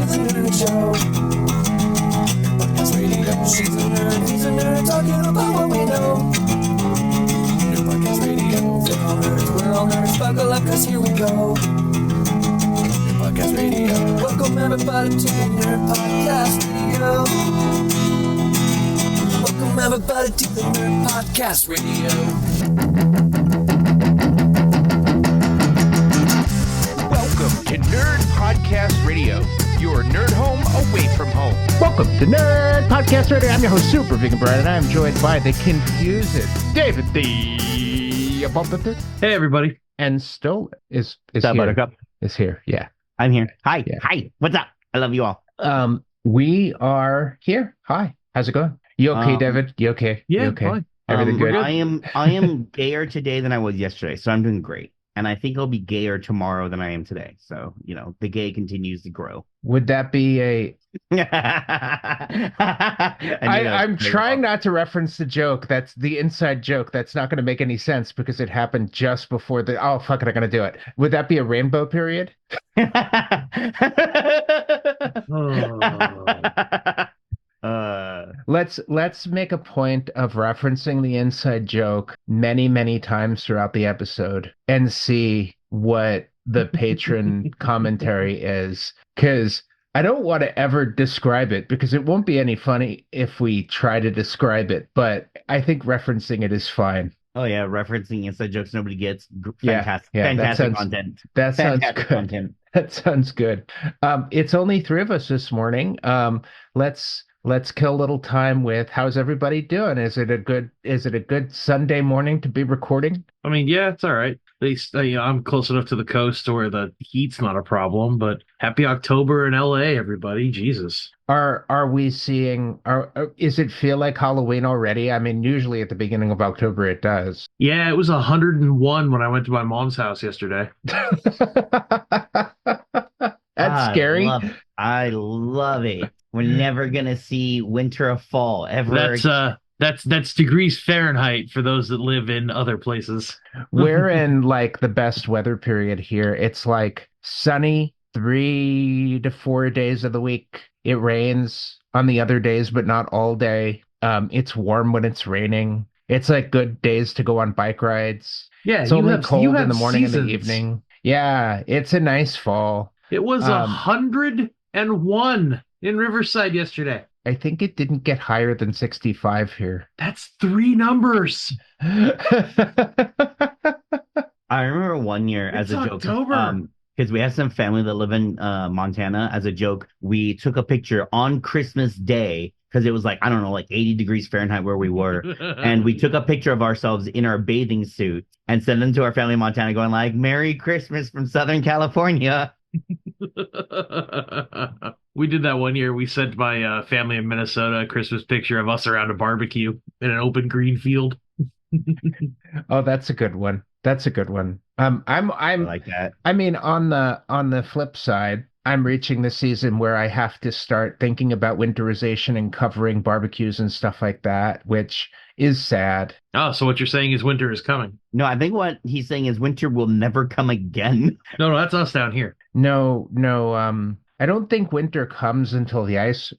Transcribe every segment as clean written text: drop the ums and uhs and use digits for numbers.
the Nerd Show. Podcast Radio. She's a nerd, he's a nerd, talking about what we know. Nerd Podcast Radio. We're all nerds, we're all nerds. Buckle up, cause here we go. Nerd Podcast Radio. Welcome everybody to the Nerd Podcast Radio. Welcome everybody to the Nerd Podcast Radio. Welcome to Nerd Podcast Radio, your nerd home away from home. Welcome to Nerd Podcast Radio. I'm your host, Super Vegan Brad, and I'm joined by the confused David the Hey, everybody. And Stolas is What's up, here. Buttercup? Is here, yeah. I'm here. Hi. Yeah. Hi. What's up? I love you all. We are here. Hi. How's it going? You okay, David? You okay? Yeah, you okay? fine. Everything good? I am gayer today than I was yesterday, so I'm doing great. And I think I'll be gayer tomorrow than I am today. So, the gay continues to grow. Would that be a... I'm trying not to reference the joke. That's the inside joke. That's not going to make any sense because it happened just before the... Oh, fuck it, I'm going to do it. Would that be a rainbow period? Let's make a point of referencing the inside joke many, many times throughout the episode and see what the patron commentary is. Because I don't want to ever describe it because it won't be any funny if we try to describe it, but I think referencing it is fine. Oh, yeah. Referencing inside jokes nobody gets. Yeah, Fantastic content. That sounds Fantastic good. content. That sounds good. It's only three of us this morning. Let's kill a little time with how's everybody doing? Is it a good Sunday morning to be recording? I mean, yeah, it's all right. At least I'm close enough to the coast where the heat's not a problem. But happy October in LA, everybody! Jesus. Are we seeing? Is it feel like Halloween already? I mean, usually at the beginning of October it does. Yeah, it was 101 when I went to my mom's house yesterday. That's scary. I love it. We're never gonna see winter or fall ever. That's degrees Fahrenheit for those that live in other places. We're in like the best weather period here. It's like sunny 3 to 4 days of the week. It rains on the other days, but not all day. It's warm when it's raining. It's like good days to go on bike rides. Yeah, it's only cold in the morning seasons. and the evening. Yeah, it's a nice fall. It was 101 in Riverside yesterday. I think it didn't get higher than 65 here. That's 3 numbers. I remember one year as It's a joke. October. Because we have some family that live in Montana. As a joke, we took a picture on Christmas Day because it was like, I don't know, like 80 degrees Fahrenheit where we were. And we took a picture of ourselves in our bathing suit and sent them to our family in Montana going like, Merry Christmas from Southern California. We did that one year. We sent my family in Minnesota a Christmas picture of us around a barbecue in an open green field. Oh, that's a good one. That's a good one. I'm I like that. I mean, on the flip side, I'm reaching the season where I have to start thinking about winterization and covering barbecues and stuff like that, which is sad. Oh, so what you're saying is winter is coming. No, I think what he's saying is winter will never come again. No, that's us down here. No, I don't think winter comes until the ice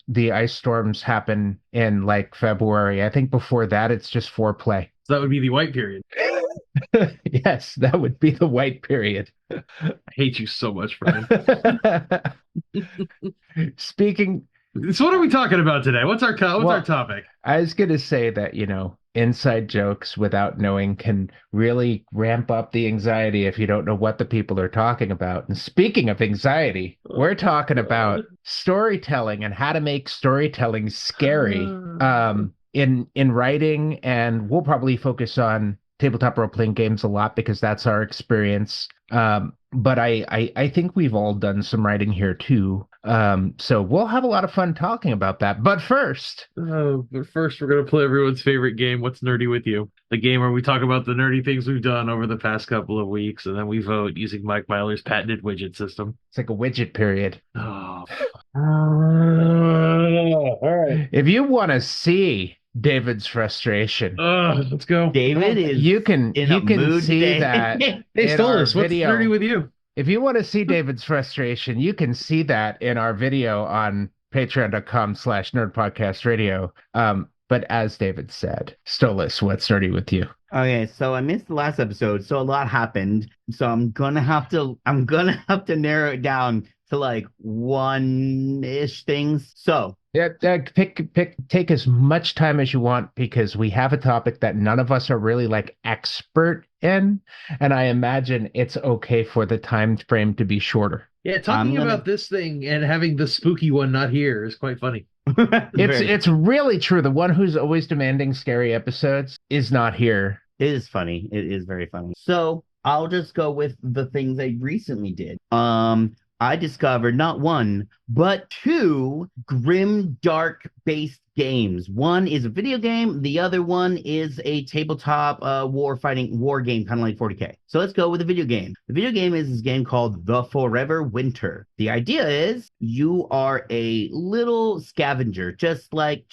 storms happen in like February. I think before that it's just foreplay. So that would be the white period. Yes, that would be the white period. I hate you so much, Brian. Speaking. So what are we talking about today? What's our topic? I was going to say that, inside jokes without knowing can really ramp up the anxiety if you don't know what the people are talking about. And speaking of anxiety, we're talking about storytelling and how to make storytelling scary in writing, and we'll probably focus on tabletop role-playing games a lot because that's our experience. But I think we've all done some writing here too. So we'll have a lot of fun talking about that. But first we're going to play everyone's favorite game, What's Nerdy With You? The game where we talk about the nerdy things we've done over the past couple of weeks, and then we vote using Mike Myler's patented widget system. It's like a widget period. Oh. All right. If you want to see David's frustration, let's go. David is you can in a mood see today. that. Hey, Stolas, what's nerdy with you? If you want to see David's frustration, you can see that in our video on patreon.com/nerdpodcastradio. But as David said, Stolas, what's nerdy with you? Okay, so I missed the last episode, so a lot happened. So I'm gonna have to narrow it down to like one-ish things. So Yeah, take as much time as you want because we have a topic that none of us are really like expert in, and I imagine it's okay for the time frame to be shorter. Yeah, I'm talking gonna about this thing and having the spooky one not here is quite funny. It's really true. The one who's always demanding scary episodes is not here. It is funny. It is very funny. So I'll just go with the things I recently did. I discovered not one, but two grim dark based games. One is a video game. The other one is a tabletop war game, kind of like 40K. So let's go with the video game. The video game is this game called The Forever Winter. The idea is you are a little scavenger, just like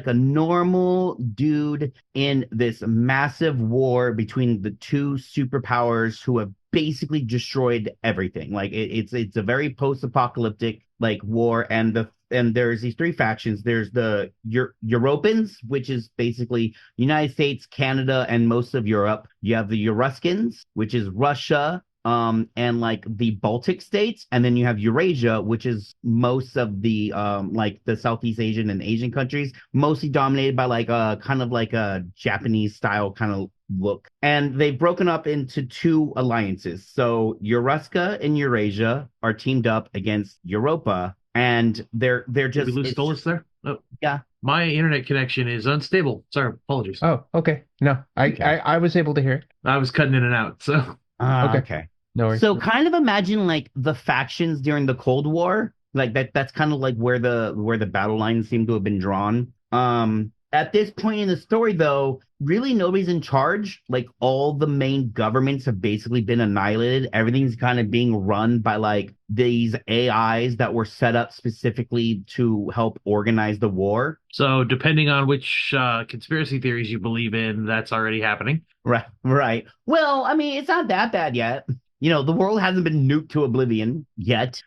a normal dude in this massive war between the two superpowers who have basically destroyed everything. Like it's a very post-apocalyptic like war, and there's these three factions. There's the Europans, which is basically United States, Canada, and most of Europe. You have the Eruskins, which is Russia, and like the Baltic states, and then you have Eurasia, which is most of the like the Southeast Asian and Asian countries, mostly dominated by like kind of like a Japanese style kind of look. And they've broken up into two alliances. So Eruska and Eurasia are teamed up against Europa, and they're Did just we lose Stolas there? Oh, yeah. my internet connection is unstable. Sorry, apologies. Oh, okay. No, Okay. I was able to hear it. I was cutting in and out. So Okay. No worries. So kind of imagine like the factions during the Cold War, like that's kind of like where the battle lines seem to have been drawn. At this point in the story, though, really nobody's in charge. Like all the main governments have basically been annihilated. Everything's kind of being run by like these AIs that were set up specifically to help organize the war. So depending on which conspiracy theories you believe in, that's already happening. Right, right. Well, I mean, it's not that bad yet. You know, the world hasn't been nuked to oblivion yet.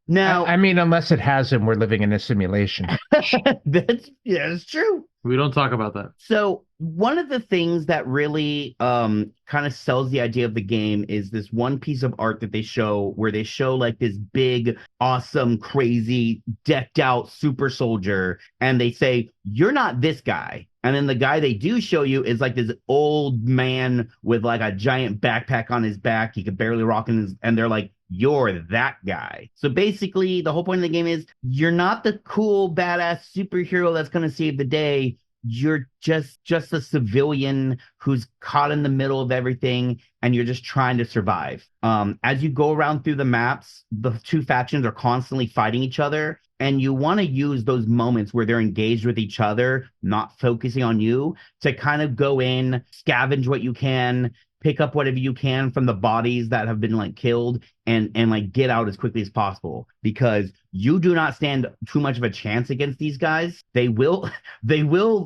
Now, I mean, unless it has and we're living in a simulation. that's true. We don't talk about that. So one of the things that really kind of sells the idea of the game is this one piece of art that they show where they show like this big, awesome, crazy, decked out super soldier, and they say, "You're not this guy." And then the guy they do show you is like this old man with like a giant backpack on his back. He could barely walk and they're like, "You're that guy." So basically, the whole point of the game is you're not the cool, badass superhero that's going to save the day. You're just a civilian who's caught in the middle of everything, and you're just trying to survive. As you go around through the maps, the two factions are constantly fighting each other, and you want to use those moments where they're engaged with each other, not focusing on you, to kind of go in, scavenge what you can, pick up whatever you can from the bodies that have been like killed, and like get out as quickly as possible, because you do not stand too much of a chance against these guys. They will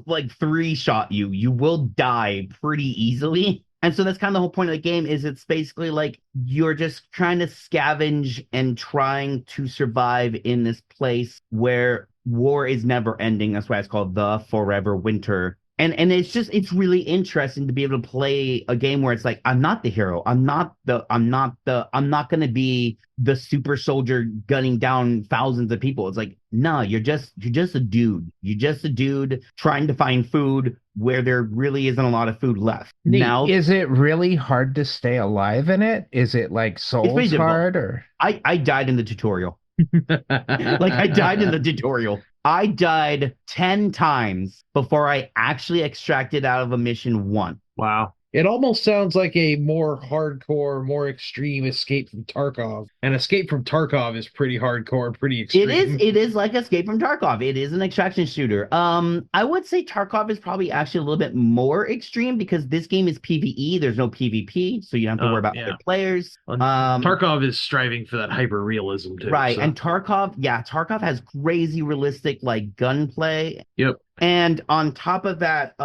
like three-shot you. You will die pretty easily. And so that's kind of the whole point of the game, is it's basically like you're just trying to scavenge and trying to survive in this place where war is never ending. That's why it's called The Forever Winter. And it's really interesting to be able to play a game where it's like, I'm not the hero. I'm not going to be the super soldier gunning down thousands of people. It's like, no, you're just a dude. You're just a dude trying to find food where there really isn't a lot of food left. Neat. Now, Is it really hard to stay alive in it? Is it like Souls pretty hard or? I died in the tutorial. Like I died in the tutorial. I died 10 times before I actually extracted out of a mission one. Wow. It almost sounds like a more hardcore, more extreme Escape from Tarkov. And Escape from Tarkov is pretty hardcore and pretty extreme. It is like Escape from Tarkov. It is an extraction shooter. I would say Tarkov is probably actually a little bit more extreme because this game is PvE. There's no PvP, so you don't have to worry about other players. Tarkov is striving for that hyper realism too. Right, so. and Tarkov has crazy realistic like gunplay. Yep. And on top of that,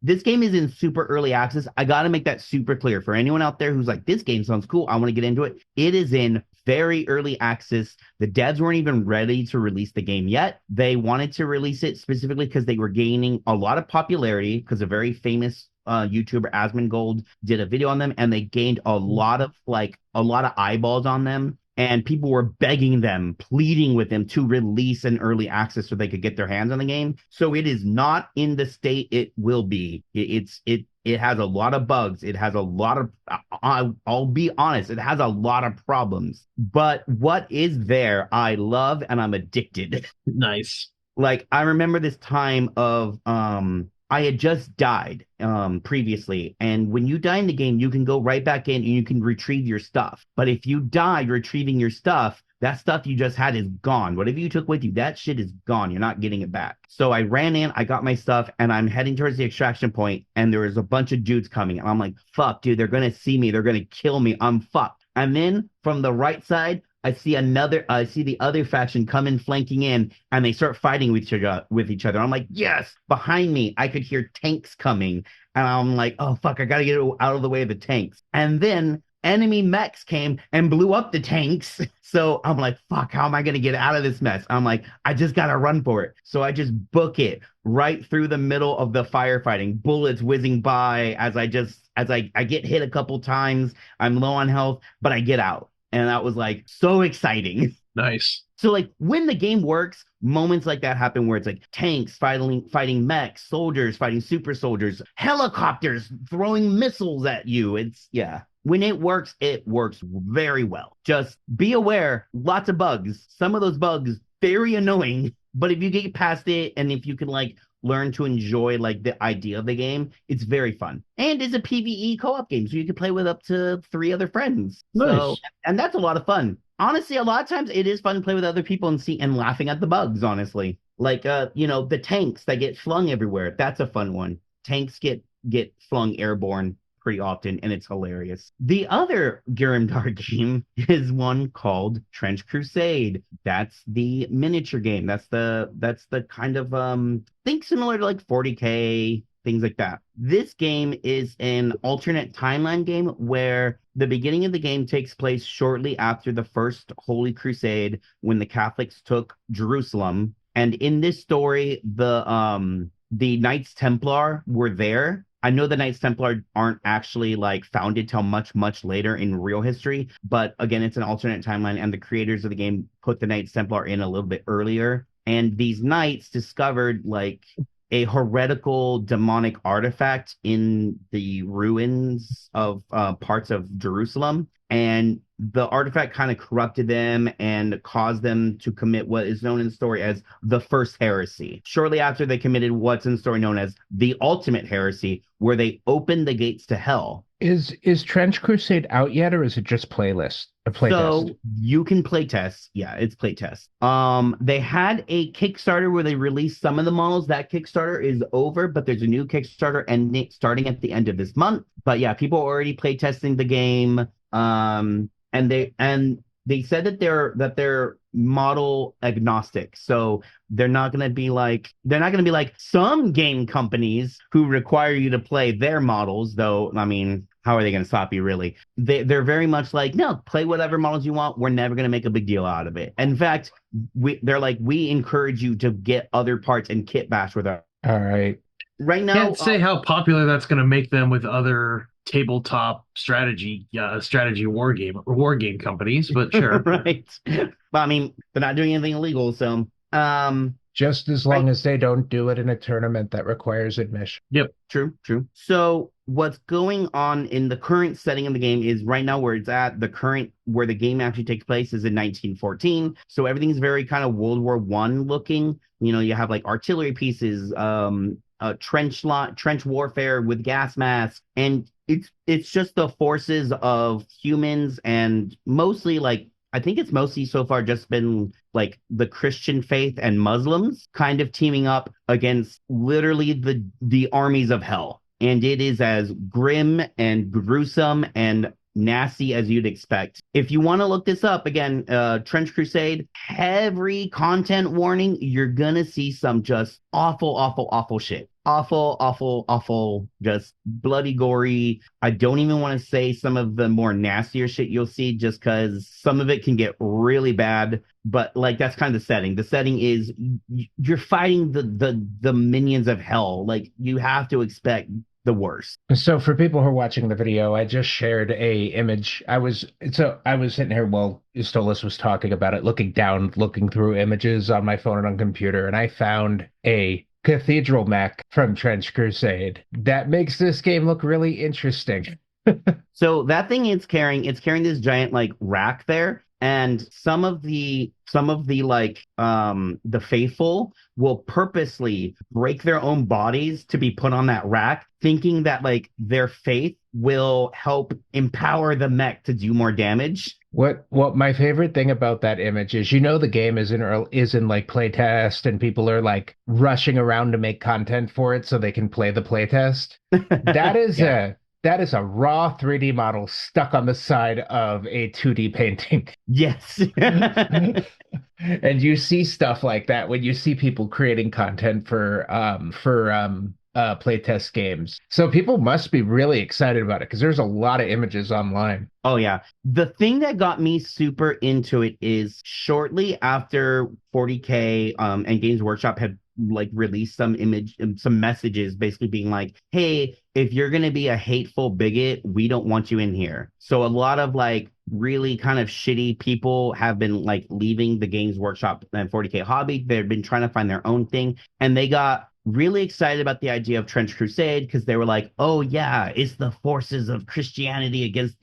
this game is in super early access. I got to make that super clear for anyone out there who's like, this game sounds cool, I want to get into it. It is in very early access. The devs weren't even ready to release the game yet. They wanted to release it specifically because they were gaining a lot of popularity because a very famous YouTuber Asmongold did a video on them, and they gained a lot of eyeballs on them. And people were begging them, pleading with them to release an early access so they could get their hands on the game. So it is not in the state it will be. It has a lot of bugs. It has a lot of, I'll be honest, it has a lot of problems. But what is there, I love, and I'm addicted. Nice. Like, I remember this time of I had just died previously, and when you die in the game, you can go right back in and you can retrieve your stuff. But if you die retrieving your stuff, that stuff you just had is gone. Whatever you took with you, that shit is gone. You're not getting it back. So I ran in, I got my stuff, and I'm heading towards the extraction point, and there was a bunch of dudes coming, and I'm like, fuck, dude, they're gonna see me, they're gonna kill me, I'm fucked. And then from the right side, I see the other faction come in flanking in, and they start fighting with each other. I'm like, yes. Behind me, I could hear tanks coming, and I'm like, oh fuck, I gotta get out of the way of the tanks. And then enemy mechs came and blew up the tanks. So I'm like, fuck, how am I gonna get out of this mess? I'm like, I just gotta run for it. So I just book it right through the middle of the firefighting, bullets whizzing by as I get hit a couple times. I'm low on health, but I get out. And that was like so exciting. Nice. So like when the game works, moments like that happen where it's like tanks fighting mechs, soldiers fighting super soldiers, helicopters throwing missiles at you. Yeah. When it works very well. Just be aware, lots of bugs. Some of those bugs very annoying, but if you get past it and if you can like learn to enjoy like the idea of the game, it's very fun. And it's a PvE co-op game, so you can play with up to 3 other friends. Nice. So, and that's a lot of fun. Honestly, a lot of times it is fun to play with other people and laughing at the bugs, honestly. Like the tanks that get flung everywhere. That's a fun one. Tanks get flung airborne pretty often, and it's hilarious. The other Grimdark game is one called Trench Crusade. That's the miniature game. That's the kind of think similar to like 40K, things like that. This game is an alternate timeline game where the beginning of the game takes place shortly after the First Holy Crusade, when the Catholics took Jerusalem. And in this story, the Knights Templar were there. I know the Knights Templar aren't actually like founded till much, much later in real history, but again, it's an alternate timeline, and the creators of the game put the Knights Templar in a little bit earlier. And these knights discovered like a heretical demonic artifact in the ruins of parts of Jerusalem. And the artifact kind of corrupted them and caused them to commit what is known in the story as the First Heresy. Shortly after, they committed what's in the story known as the Ultimate Heresy, where they opened the gates to hell. Is Trench Crusade out yet, or is it just playlist? So you can playtest. Yeah, it's playtest. They had a Kickstarter where they released some of the models. That Kickstarter is over, but there's a new Kickstarter starting at the end of this month. But yeah, people are already playtesting the game. And they said that they're model agnostic. So they're not going to be like some game companies who require you to play their models, though. I mean, how are they going to stop you, really? They're very much like, no, play whatever models you want. We're never going to make a big deal out of it. In fact, they're like, we encourage you to get other parts and kit bash with us. All right. Right now, can't say how popular that's going to make them with other tabletop strategy war game companies, but sure. Right. But I mean, they're not doing anything illegal, so just as long as they don't do it in a tournament that requires admission. Yep. True. So what's going on in the current setting of the game is right now where it's at, where the game actually takes place is in 1914. So everything's very kind of World War I looking. You know, you have like artillery pieces, trench warfare with gas masks, and it's just the forces of humans, and mostly like, I think it's mostly so far just been like the Christian faith and Muslims kind of teaming up against literally the armies of hell. And it is as grim and gruesome and nasty as you'd expect. If you want to look this up, again, Trench Crusade, heavy content warning, you're gonna see some just awful shit. Awful, just bloody gory. I don't even want to say some of the more nastier shit you'll see just because some of it can get really bad. But like that's kind of the setting. The setting is you're fighting the minions of hell. Like you have to expect the worst. So for people who are watching the video, I just shared a image. I was sitting here while Stolas was talking about it, looking through images on my phone and on computer, and I found a cathedral mech from Trench Crusade that makes this game look really interesting. So that thing it's carrying this giant like rack there, and some of the like the faithful will purposely break their own bodies to be put on that rack, thinking that like their faith will help empower the mech to do more damage. What my favorite thing about that image is, the game is in like playtest, and people are like rushing around to make content for it so they can play the playtest. That is that is a raw 3D model stuck on the side of a 2D painting. Yes. And you see stuff like that when you see people creating content for playtest games. So people must be really excited about it because there's a lot of images online. Oh yeah. The thing that got me super into it is shortly after 40K and Games Workshop had like released some messages basically being like, hey, if you're going to be a hateful bigot, we don't want you in here. So a lot of like really kind of shitty people have been like leaving the Games Workshop and 40K hobby. They've been trying to find their own thing, and they got really excited about the idea of Trench Crusade because they were like, oh yeah, it's the forces of Christianity against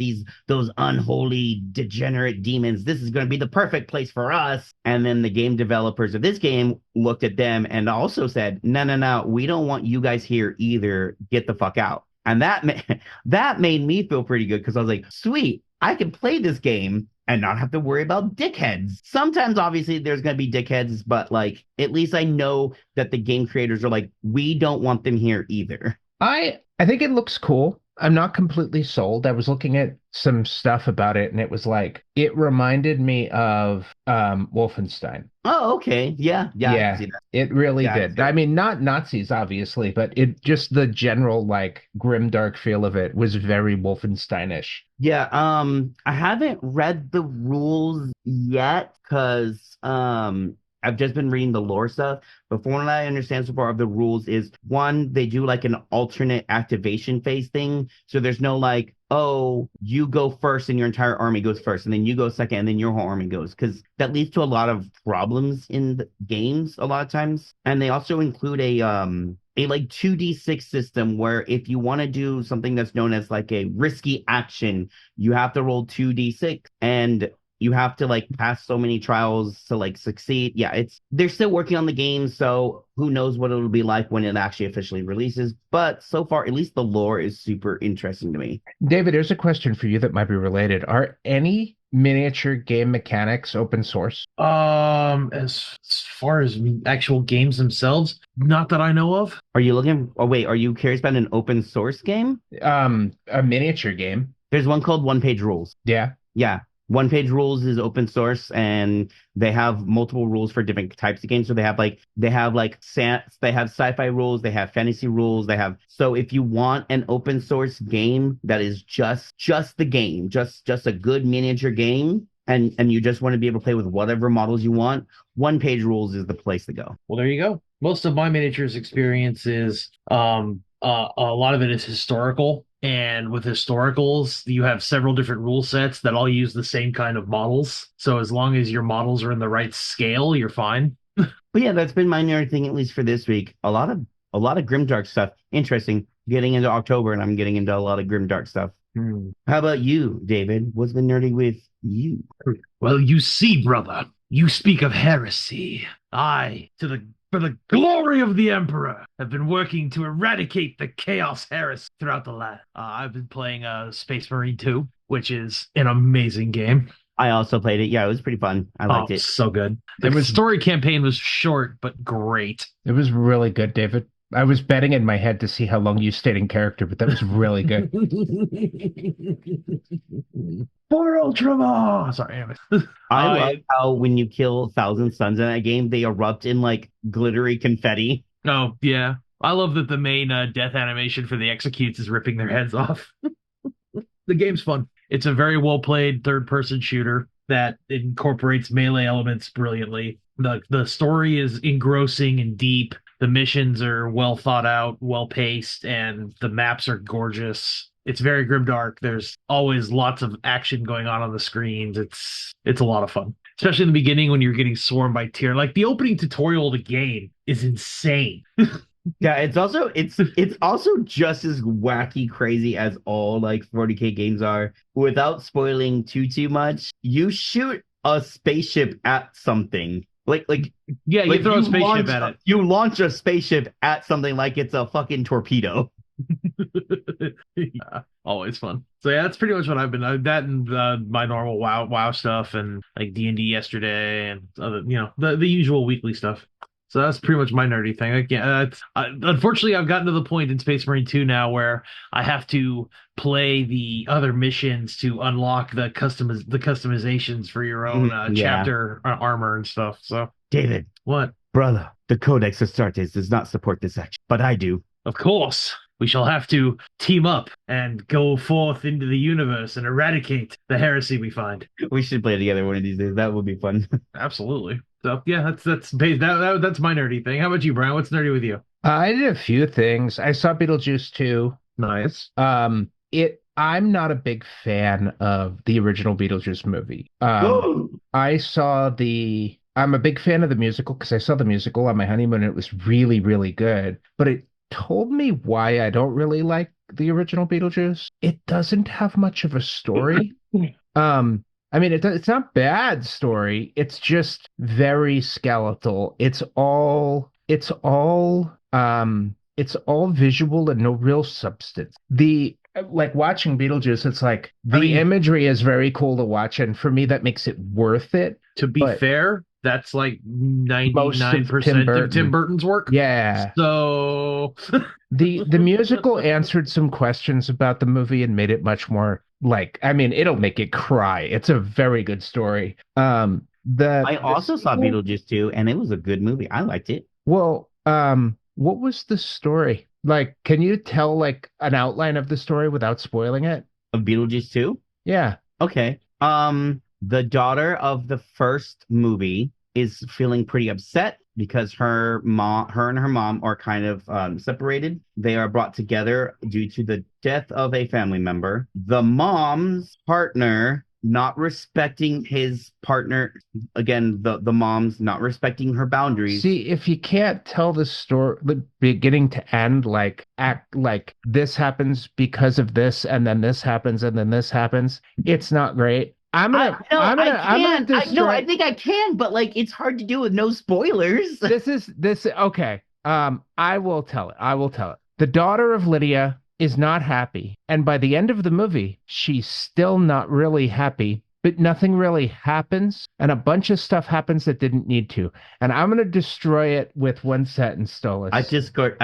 those unholy degenerate demons. This is going to be the perfect place for us. And then the game developers of this game looked at them and also said, no, we don't want you guys here either. Get the fuck out. And that made me feel pretty good because I was like, sweet, I can play this game and not have to worry about dickheads. Sometimes, obviously, there's going to be dickheads, but like, at least I know that the game creators are like, we don't want them here either. I think it looks cool. I'm not completely sold. I was looking at some stuff about it, and it was like, it reminded me of Wolfenstein. Oh, okay. Yeah. I can see that. It really did. I mean, not Nazis, obviously, but it just the general like grimdark feel of it was very Wolfenstein-ish. Yeah, I haven't read the rules yet because I've just been reading the lore stuff. But from what I understand so far of the rules is, one, they do like an alternate activation phase thing. So there's no like, oh, you go first and your entire army goes first, and then you go second, and then your whole army goes. Because that leads to a lot of problems in the games a lot of times. And they also include a like 2d6 system where if you want to do something that's known as like a risky action, you have to roll 2d6 and you have to like pass so many trials to like succeed. Yeah, they're still working on the game, so who knows what it'll be like when it actually officially releases. But so far, at least the lore is super interesting to me. David, there's a question for you that might be related. Are any miniature game mechanics open source? As far as actual games themselves, not that I know of. Are you curious about an open source game? A miniature game. There's one called One Page Rules. Yeah. One Page Rules is open source, and they have multiple rules for different types of games. So they have sci-fi rules, they have fantasy rules, so if you want an open source game that is just the game, just a good miniature game, and you just want to be able to play with whatever models you want, One Page Rules is the place to go. Well, there you go. Most of my miniatures experience is a lot of it is historical. And with historicals, you have several different rule sets that all use the same kind of models. So as long as your models are in the right scale, you're fine. But yeah, that's been my nerd thing, at least for this week. A lot of grimdark stuff. Interesting. Getting into October, and I'm getting into a lot of grimdark stuff. How about you, David? What's been nerdy with you? Well, you see, brother, you speak of heresy. For the glory of the Emperor, have been working to eradicate the Chaos Heresy throughout the land. I've been playing Space Marine 2, which is an amazing game. I also played it. Yeah, it was pretty fun. I liked it. So good. The story campaign was short, but great. It was really good, David. I was betting in my head to see how long you stayed in character, but that was really good. For Ultramar! Sorry, anyways. I love how when you kill Thousand Suns in that game, they erupt in like glittery confetti. Oh, yeah. I love that the main death animation for the executes is ripping their heads off. The game's fun. It's a very well played third person shooter that incorporates melee elements brilliantly. The story is engrossing and deep. The missions are well thought out, well paced, and the maps are gorgeous. It's very grimdark. There's always lots of action going on the screens. It's a lot of fun, especially in the beginning when you're getting swarmed by tier. Like the opening tutorial of the game is insane. Yeah, it's also just as wacky crazy as all like 40K games are. Without spoiling too much, you shoot a spaceship at something. Like Yeah, you like throw a spaceship launch at it. You launch a spaceship at something like it's a fucking torpedo. Yeah, always fun. So yeah, that's pretty much what I've been that and my normal WoW stuff and like D&D yesterday and other the usual weekly stuff. So that's pretty much my nerdy thing. Unfortunately, I've gotten to the point in Space Marine 2 now where I have to play the other missions to unlock the customizations for your own chapter armor and stuff. So David, what? brother, the Codex Astartes does not support this action, but I do. Of course, we shall have to team up and go forth into the universe and eradicate the heresy we find. We should play together one of these days. That would be fun. Absolutely. So yeah, that's my nerdy thing. How about you, Brian? What's nerdy with you? I did a few things. I saw Beetlejuice 2. Nice. I'm not a big fan of the original Beetlejuice movie. I'm a big fan of the musical because I saw the musical on my honeymoon and it was really, really good. But it told me why I don't really like the original Beetlejuice. It doesn't have much of a story. I mean, it's not bad story. It's just very skeletal. It's all visual and no real substance. Like watching Beetlejuice, it's like the imagery is very cool to watch, and for me, that makes it worth it. To be fair, that's like 99% of Tim Burton's work. Yeah. So the musical answered some questions about the movie and made it much more it'll make it cry. It's a very good story. I also saw Beetlejuice 2, and it was a good movie. I liked it. Well, what was the story? Like, can you tell like an outline of the story without spoiling it? Of Beetlejuice 2? Yeah. Okay. The daughter of the first movie is feeling pretty upset because her and her mom are kind of separated. They are brought together due to the death of a family member. The mom's partner not respecting his partner. Again, the mom's not respecting her boundaries. See, if you can't tell the story beginning to end, act like this happens because of this, and then this happens, and then this happens, it's not great. I think I can, but like it's hard to do with no spoilers. Okay. I will tell it. The daughter of Lydia is not happy, and by the end of the movie, she's still not really happy. But nothing really happens, and a bunch of stuff happens that didn't need to. And I'm gonna destroy it with one sentence, Stolas. I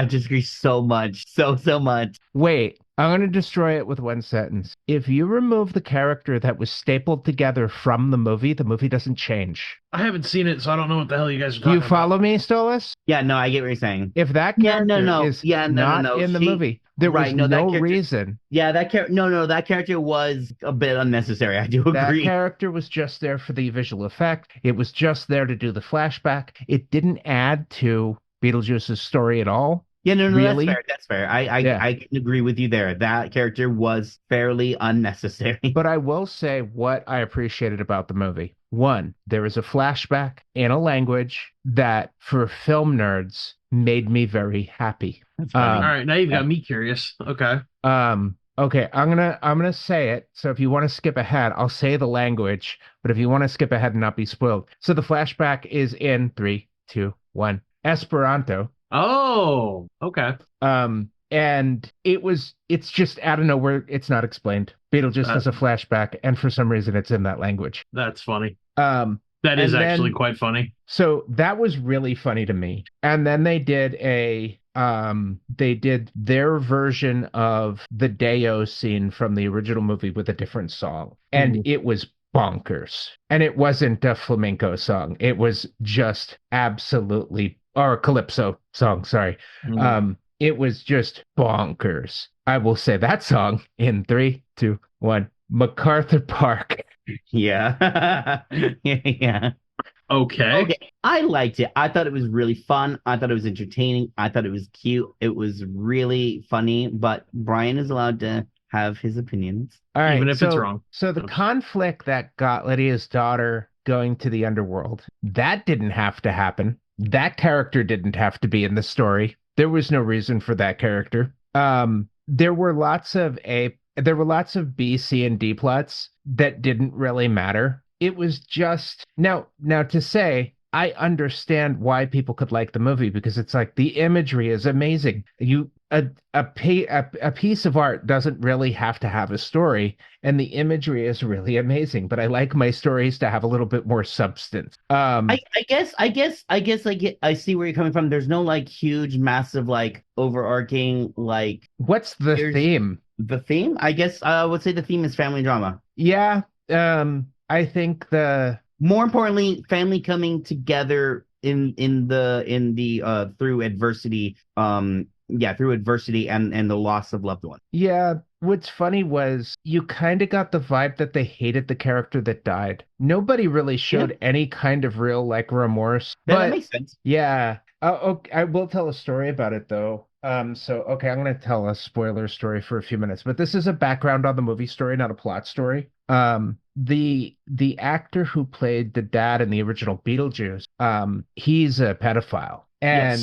disagree so much, so much. Wait. I'm going to destroy it with one sentence. If you remove the character that was stapled together from the movie doesn't change. I haven't seen it, so I don't know what the hell you guys are talking You about. follow me, Stolas? Yeah, no, I get what you're saying. If that character is not in the movie, there was no reason. Yeah, that character was a bit unnecessary. I do agree. That character was just there for the visual effect. It was just there to do the flashback. It didn't add to Beetlejuice's story at all. Yeah, no, really? That's fair. I can agree with you there. That character was fairly unnecessary. But I will say what I appreciated about the movie. One, there is a flashback in a language that, for film nerds, made me very happy. All right, now you've got me curious. Okay. Okay, I'm gonna say it. So if you want to skip ahead, I'll say the language. But if you want to skip ahead and not be spoiled, so the flashback is in 3, 2, 1 Esperanto. Oh, okay. And it's just out of nowhere. It's not explained. Beetlejuice has a flashback, and for some reason, it's in that language. That's funny. That is actually quite funny. So that was really funny to me. And then they did a they did their version of the Deo scene from the original movie with a different song, and it was bonkers. And it wasn't a flamenco song. It was just absolutely, or a calypso song, sorry. It was just bonkers. I will say that song in 3, 2, 1. MacArthur Park. Yeah. Yeah. Okay. Okay. I liked it. I thought it was really fun. I thought it was entertaining. I thought it was cute. It was really funny, but Brian is allowed to have his opinions. All right, Even if it's wrong. So the conflict that got Lydia's daughter going to the underworld, that didn't have to happen. That character didn't have to be in the story. There was no reason for that character. There were lots of B, C, and D plots that didn't really matter. It was just now to say I understand why people could like the movie because it's like the imagery is amazing. A piece of art doesn't really have to have a story, and the imagery is really amazing. But I like my stories to have a little bit more substance. I guess I see where you're coming from. There's no like huge, massive, like overarching like what's the theme? The theme? I guess I would say the theme is family drama. Yeah. I think more importantly, family coming together in the through adversity. Through adversity and the loss of loved ones. Yeah. What's funny was you kind of got the vibe that they hated the character that died. Nobody really showed any kind of real like remorse. Yeah, But that makes sense. yeah. Okay, I will tell a story about it though. Okay, I'm going to tell a spoiler story for a few minutes, but this is a background on the movie story, not a plot story. The actor who played the dad in the original Beetlejuice, he's a pedophile, and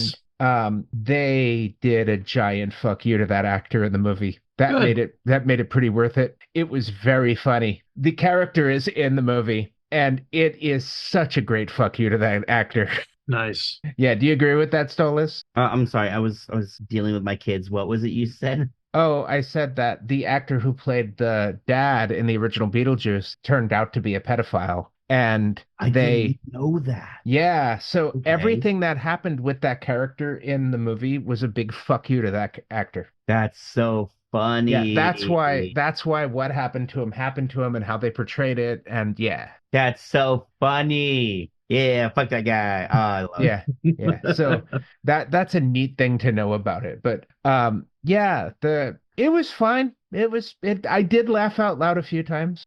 they did a giant fuck you to that actor in the movie. That made it pretty worth it. It was very funny. The character is in the movie, and it is such a great fuck you to that actor. Nice. Yeah, do you agree with that, Stolas? I'm sorry, I was dealing with my kids. What was it you said? Oh, I said that the actor who played the dad in the original Beetlejuice turned out to be a pedophile. And I didn't know that. Yeah, so everything that happened with that character in the movie was a big fuck you to that actor. That's so funny. Yeah, that's why what happened to him and how they portrayed it. And yeah. That's so funny. Yeah, fuck that guy. Oh, I love it. Yeah. So that's a neat thing to know about it. But it was fine. I did laugh out loud a few times.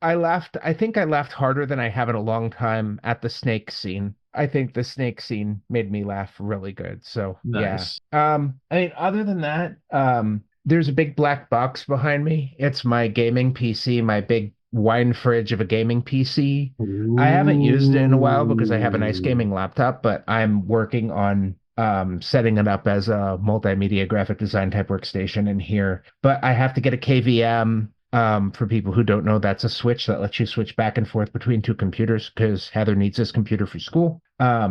I laughed. I think I laughed harder than I have in a long time at the snake scene. I think the snake scene made me laugh really good. So nice. Yeah. I mean, other than that, there's a big black box behind me. It's my gaming PC, my big wine fridge of a gaming PC. Ooh. I haven't used it in a while because I have a nice gaming laptop, but I'm working on setting it up as a multimedia graphic design type workstation in here. But I have to get a KVM. For people who don't know, that's a switch that lets you switch back and forth between two computers because Heather needs this computer for school. I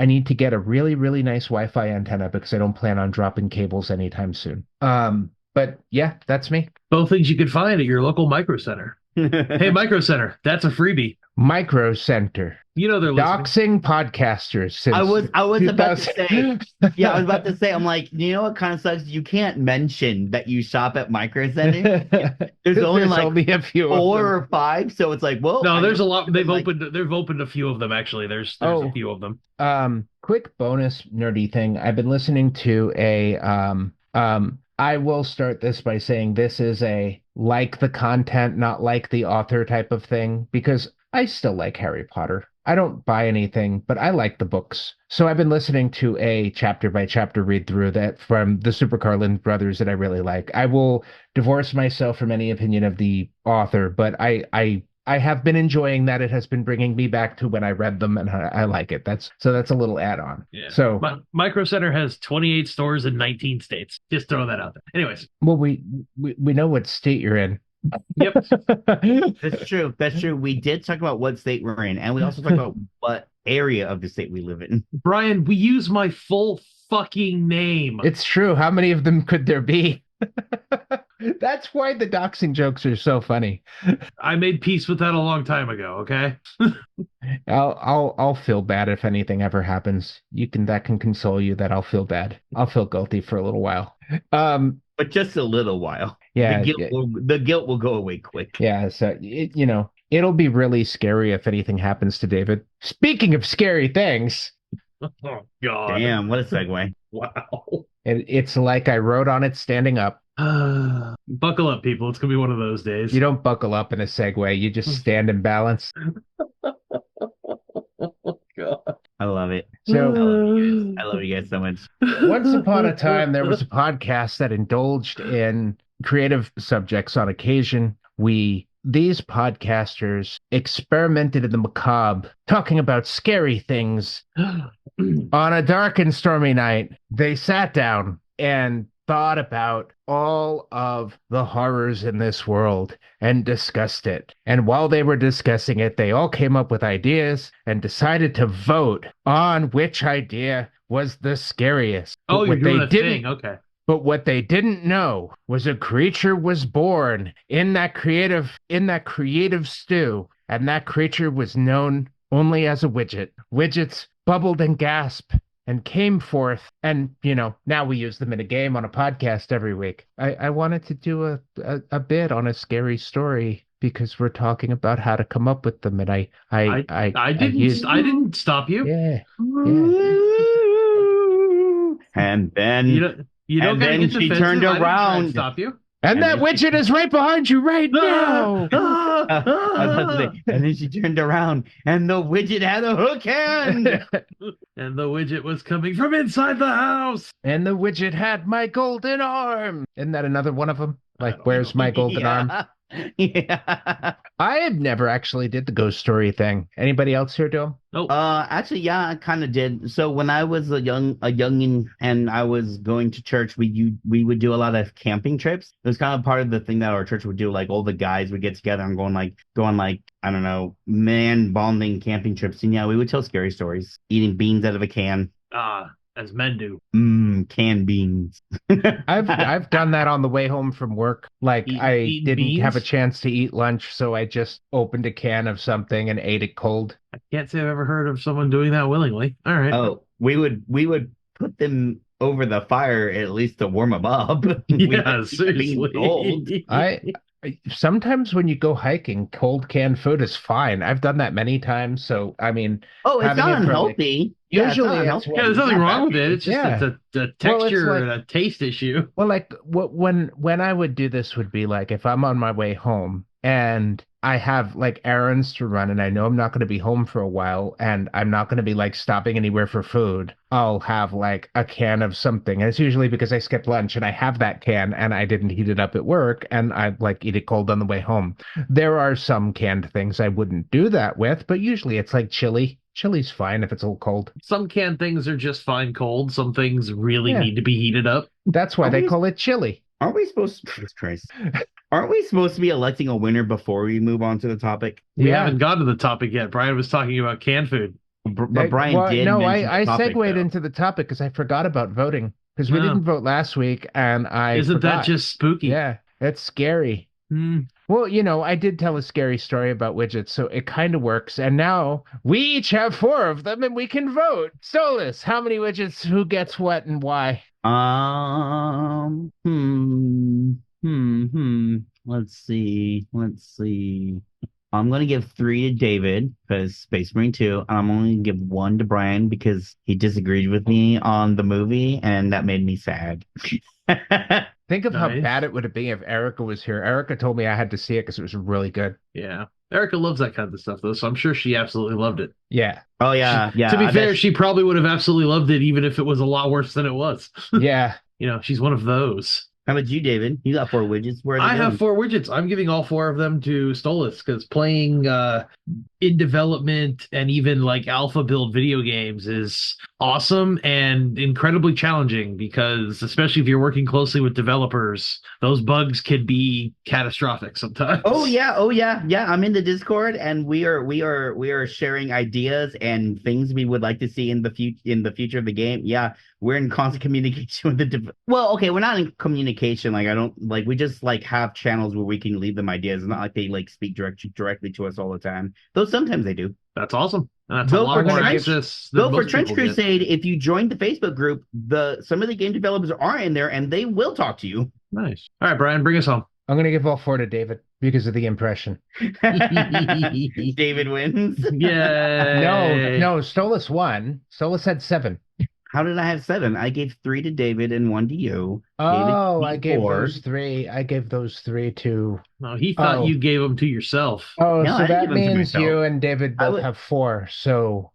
need to get a really, really nice Wi-Fi antenna because I don't plan on dropping cables anytime soon. But yeah, that's me. Both things you could find at your local Micro Center. Hey, Micro Center, that's a freebie. Micro Center. You know they're doxing podcasters. Since I was about to say. Yeah, I was about to say. I'm like, you know what kind of sucks? You can't mention that you shop at Micro Center. There's only a few, 4 or 5. So it's like, well, no, there's a lot. They've opened a few of them actually. There's a few of them. Quick bonus nerdy thing. I've been listening to I will start this by saying this is a like the content, not like the author type of thing, because I still like Harry Potter. I don't buy anything, but I like the books. So I've been listening to a chapter by chapter read through that from the Super Carlin brothers that I really like. I will divorce myself from any opinion of the author, but I have been enjoying that. It has been bringing me back to when I read them, and I like it. That's a little add-on. Yeah. So Micro Center has 28 stores in 19 states. Just throw that out there. Anyways. Well, we know what state you're in. Yep. That's true. We did talk about what state we're in, and we also talked about what area of the state we live in. Brian, we use my full fucking name. It's true. How many of them could there be? That's why the doxing jokes are so funny. I made peace with that a long time ago, okay? I'll feel bad if anything ever happens. That can console you that I'll feel bad. I'll feel guilty for a little while. But just a little while. Yeah, The guilt will go away quick. yeah. So it'll be really scary if anything happens to David. Speaking of scary things, Oh, God. Damn, what a segue. Wow. it's like I wrote on it standing up. Buckle up, people. It's going to be one of those days. You don't buckle up in a Segway. You just stand in balance. God. I love it. So I love you guys so much. once upon a time, there was a podcast that indulged in creative subjects on occasion. These podcasters experimented in the macabre, talking about scary things. On a dark and stormy night, they sat down and thought about all of the horrors in this world and discussed it. And while they were discussing it, they all came up with ideas and decided to vote on which idea was the scariest. Oh, you're But doing a thing. Okay. But what they didn't know was a creature was born in that creative stew, and that creature was known only as a widget. Widgets bubbled and gasped and came forth, and now we use them in a game on a podcast every week. I wanted to do a bit on a scary story because we're talking about how to come up with them, and I didn't stop you. yeah. And then You don't And gotta then get she defensive. turned I didn't try around. to stop you. And that widget is right behind you right now. I was about to say, and then she turned around and the widget had a hook hand. And the widget was coming from inside the house. And the widget had my golden arm. Isn't that another one of them? Like, where's my golden arm? Yeah. I have never actually did the ghost story thing. Anybody else here do them? Nope. Actually, yeah, I kind of did. So when I was a youngin and I was going to church, we would do a lot of camping trips. It was kind of part of the thing that our church would do. Like all the guys would get together and go on like I don't know, man bonding camping trips. And yeah, we would tell scary stories, eating beans out of a can. As men do. Canned beans. I've done that on the way home from work. Like I didn't beans? have a chance to eat lunch, so I just opened a can of something and ate it cold. I can't say I've ever heard of someone doing that willingly. All right. Oh, we would put them over the fire at least to warm them up. Yeah, seriously. Sometimes when you go hiking, cold canned food is fine. I've done that many times. So I mean, Oh, it's having not it for, like, unhealthy. usually it's not it's unhealthy. Yeah, there's nothing wrong with it. It's just Yeah. a texture like- and a taste issue. Well, like when I would do this would be like if I'm on my way home and I have like errands to run and I know I'm not going to be home for a while and I'm not going to be like stopping anywhere for food, I'll have like a can of something. And it's usually because I skipped lunch and I have that can and I didn't heat it up at work and I like eat it cold on the way home. There are some canned things I wouldn't do that with, but usually it's like chili. Chili's fine if it's a little cold. Some canned things are just fine cold. Some things really Yeah. need to be heated up. That's why they call it chili. Aren't we supposed to, Jesus Christ, aren't we supposed to be electing a winner before we move on to the topic? We Yeah. haven't gotten to the topic yet. Brian was talking about canned food. But Brian did No, mention I the topic, segued though. into the topic because I forgot about voting because we Oh. didn't vote last week and I Isn't that forgot. just spooky? Yeah, it's scary. Hmm. Well, I did tell a scary story about widgets, so it kind of works. And now we each have 4 of them and we can vote. Stolas, how many widgets, who gets what, and why? Let's see. I'm gonna give 3 to David because Space Marine 2, and I'm only gonna give 1 to Brian because he disagreed with me on the movie, and that made me sad. Think of how Nice. bad it would be if Erica was here. Erica told me I had to see it because it was really good. Yeah. Erica loves that kind of stuff, though, so I'm sure she absolutely loved it. Yeah, Oh yeah, yeah. To be I fair, bet- she probably would have absolutely loved it, even if it was a lot worse than it was. yeah. She's one of those. How about you, David? You got 4 widgets. Where are they I have going? 4 widgets. I'm giving all 4 of them to Stolas because playing in development and even like alpha build video games is awesome and incredibly challenging because especially if you're working closely with developers, those bugs could be catastrophic sometimes. Oh yeah. I'm in the Discord, and we are sharing ideas and things we would like to see in the future of the game. Yeah, we're in constant communication with the. Well, okay, we're not in communication. Like I don't like we just like have channels where we can leave them ideas. It's not like they like speak directly to us all the time. Though sometimes they do. That's awesome. And that's a Go lot for more Trench, access than go for most Trench people get. Crusade. If you join the Facebook group, some of the game developers are in there, and they will talk to you. Nice. All right, Brian, bring us home. I'm going to give all 4 to David because of the impression. David wins. Yeah. No, Stolas won. Stolas had 7. How did I have 7? I gave 3 to David and 1 to you. Oh, I David gave 4. those 3. I gave those 3 to. No, he thought you gave them to yourself. Oh, No, I so didn't that give them to means myself. you and David I both would- have 4. So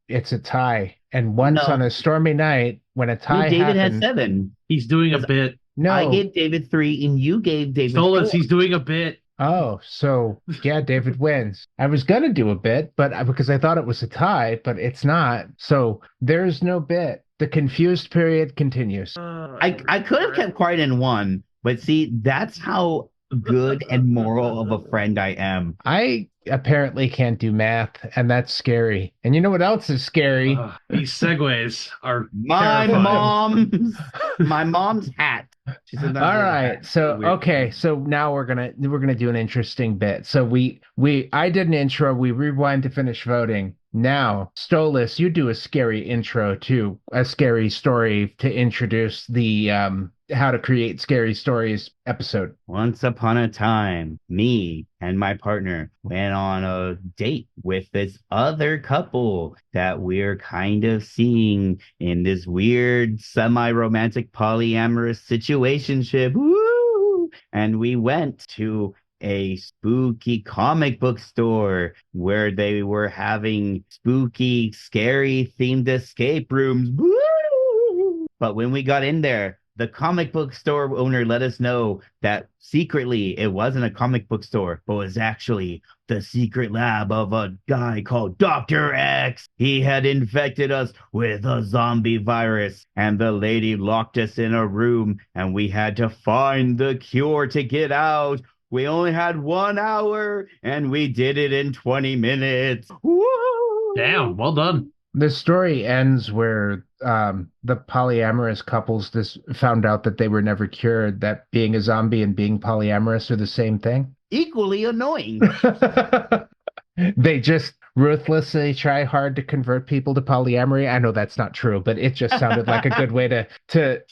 it's a tie. And once No. on a stormy night, when a tie No, David happened, had 7. He's doing a bit. no. I gave David 3, and you gave David Stolas, 4. he's doing a bit. Oh, so yeah, David wins. I was gonna do a bit, but because I thought it was a tie, but it's not. So there's no bit. The confused period continues. I could have kept quiet and won, but see, that's how good and moral of a friend I am. I apparently can't do math, and that's scary. And you know what else is scary? These segues are My terrifying. mom's hat. She said, All right. So okay. So now we're gonna do an interesting bit. So I did an intro. We rewind to finish voting. Now, Stolas, you do a scary intro to a scary story to introduce the how to create scary stories episode. Once upon a time, me and my partner went on a date with this other couple that we're kind of seeing in this weird semi-romantic polyamorous situationship. Woo! And we went to a spooky comic book store where they were having spooky, scary themed escape rooms. Woo! But when we got in there, the comic book store owner let us know that secretly it wasn't a comic book store, but was actually the secret lab of a guy called Dr. X. He had infected us with a zombie virus, and the lady locked us in a room, and we had to find the cure to get out. We only had 1 hour, and we did it in 20 minutes. Woo! Damn, well done. The story ends where the polyamorous couples found out that they were never cured, that being a zombie and being polyamorous are the same thing. Equally annoying. They just ruthlessly try hard to convert people to polyamory. I know that's not true, but it just sounded like a good way to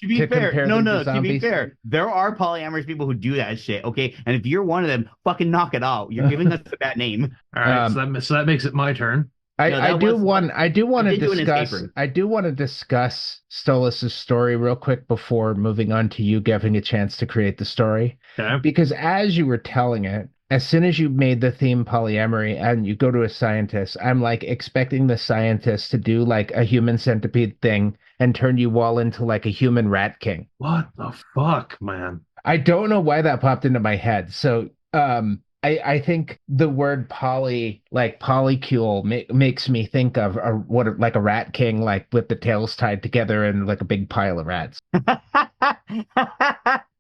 be fair, compare them to to be zombies. fair, there are polyamorous people who do that shit, okay? And if you're one of them, fucking knock it out. You're giving us a bad name. All right, so that makes it my turn. No, I do want to did do an escape discuss room. I do want to discuss Stolas' story real quick before moving on to you giving a chance to create the story. Okay. Because as you were telling it, as soon as you made the theme polyamory and you go to a scientist, I'm like expecting the scientist to do like a human centipede thing and turn you all into like a human rat king. What the fuck, man? I don't know why that popped into my head. So I think the word polycule makes me think of like a rat king, like with the tails tied together and like a big pile of rats.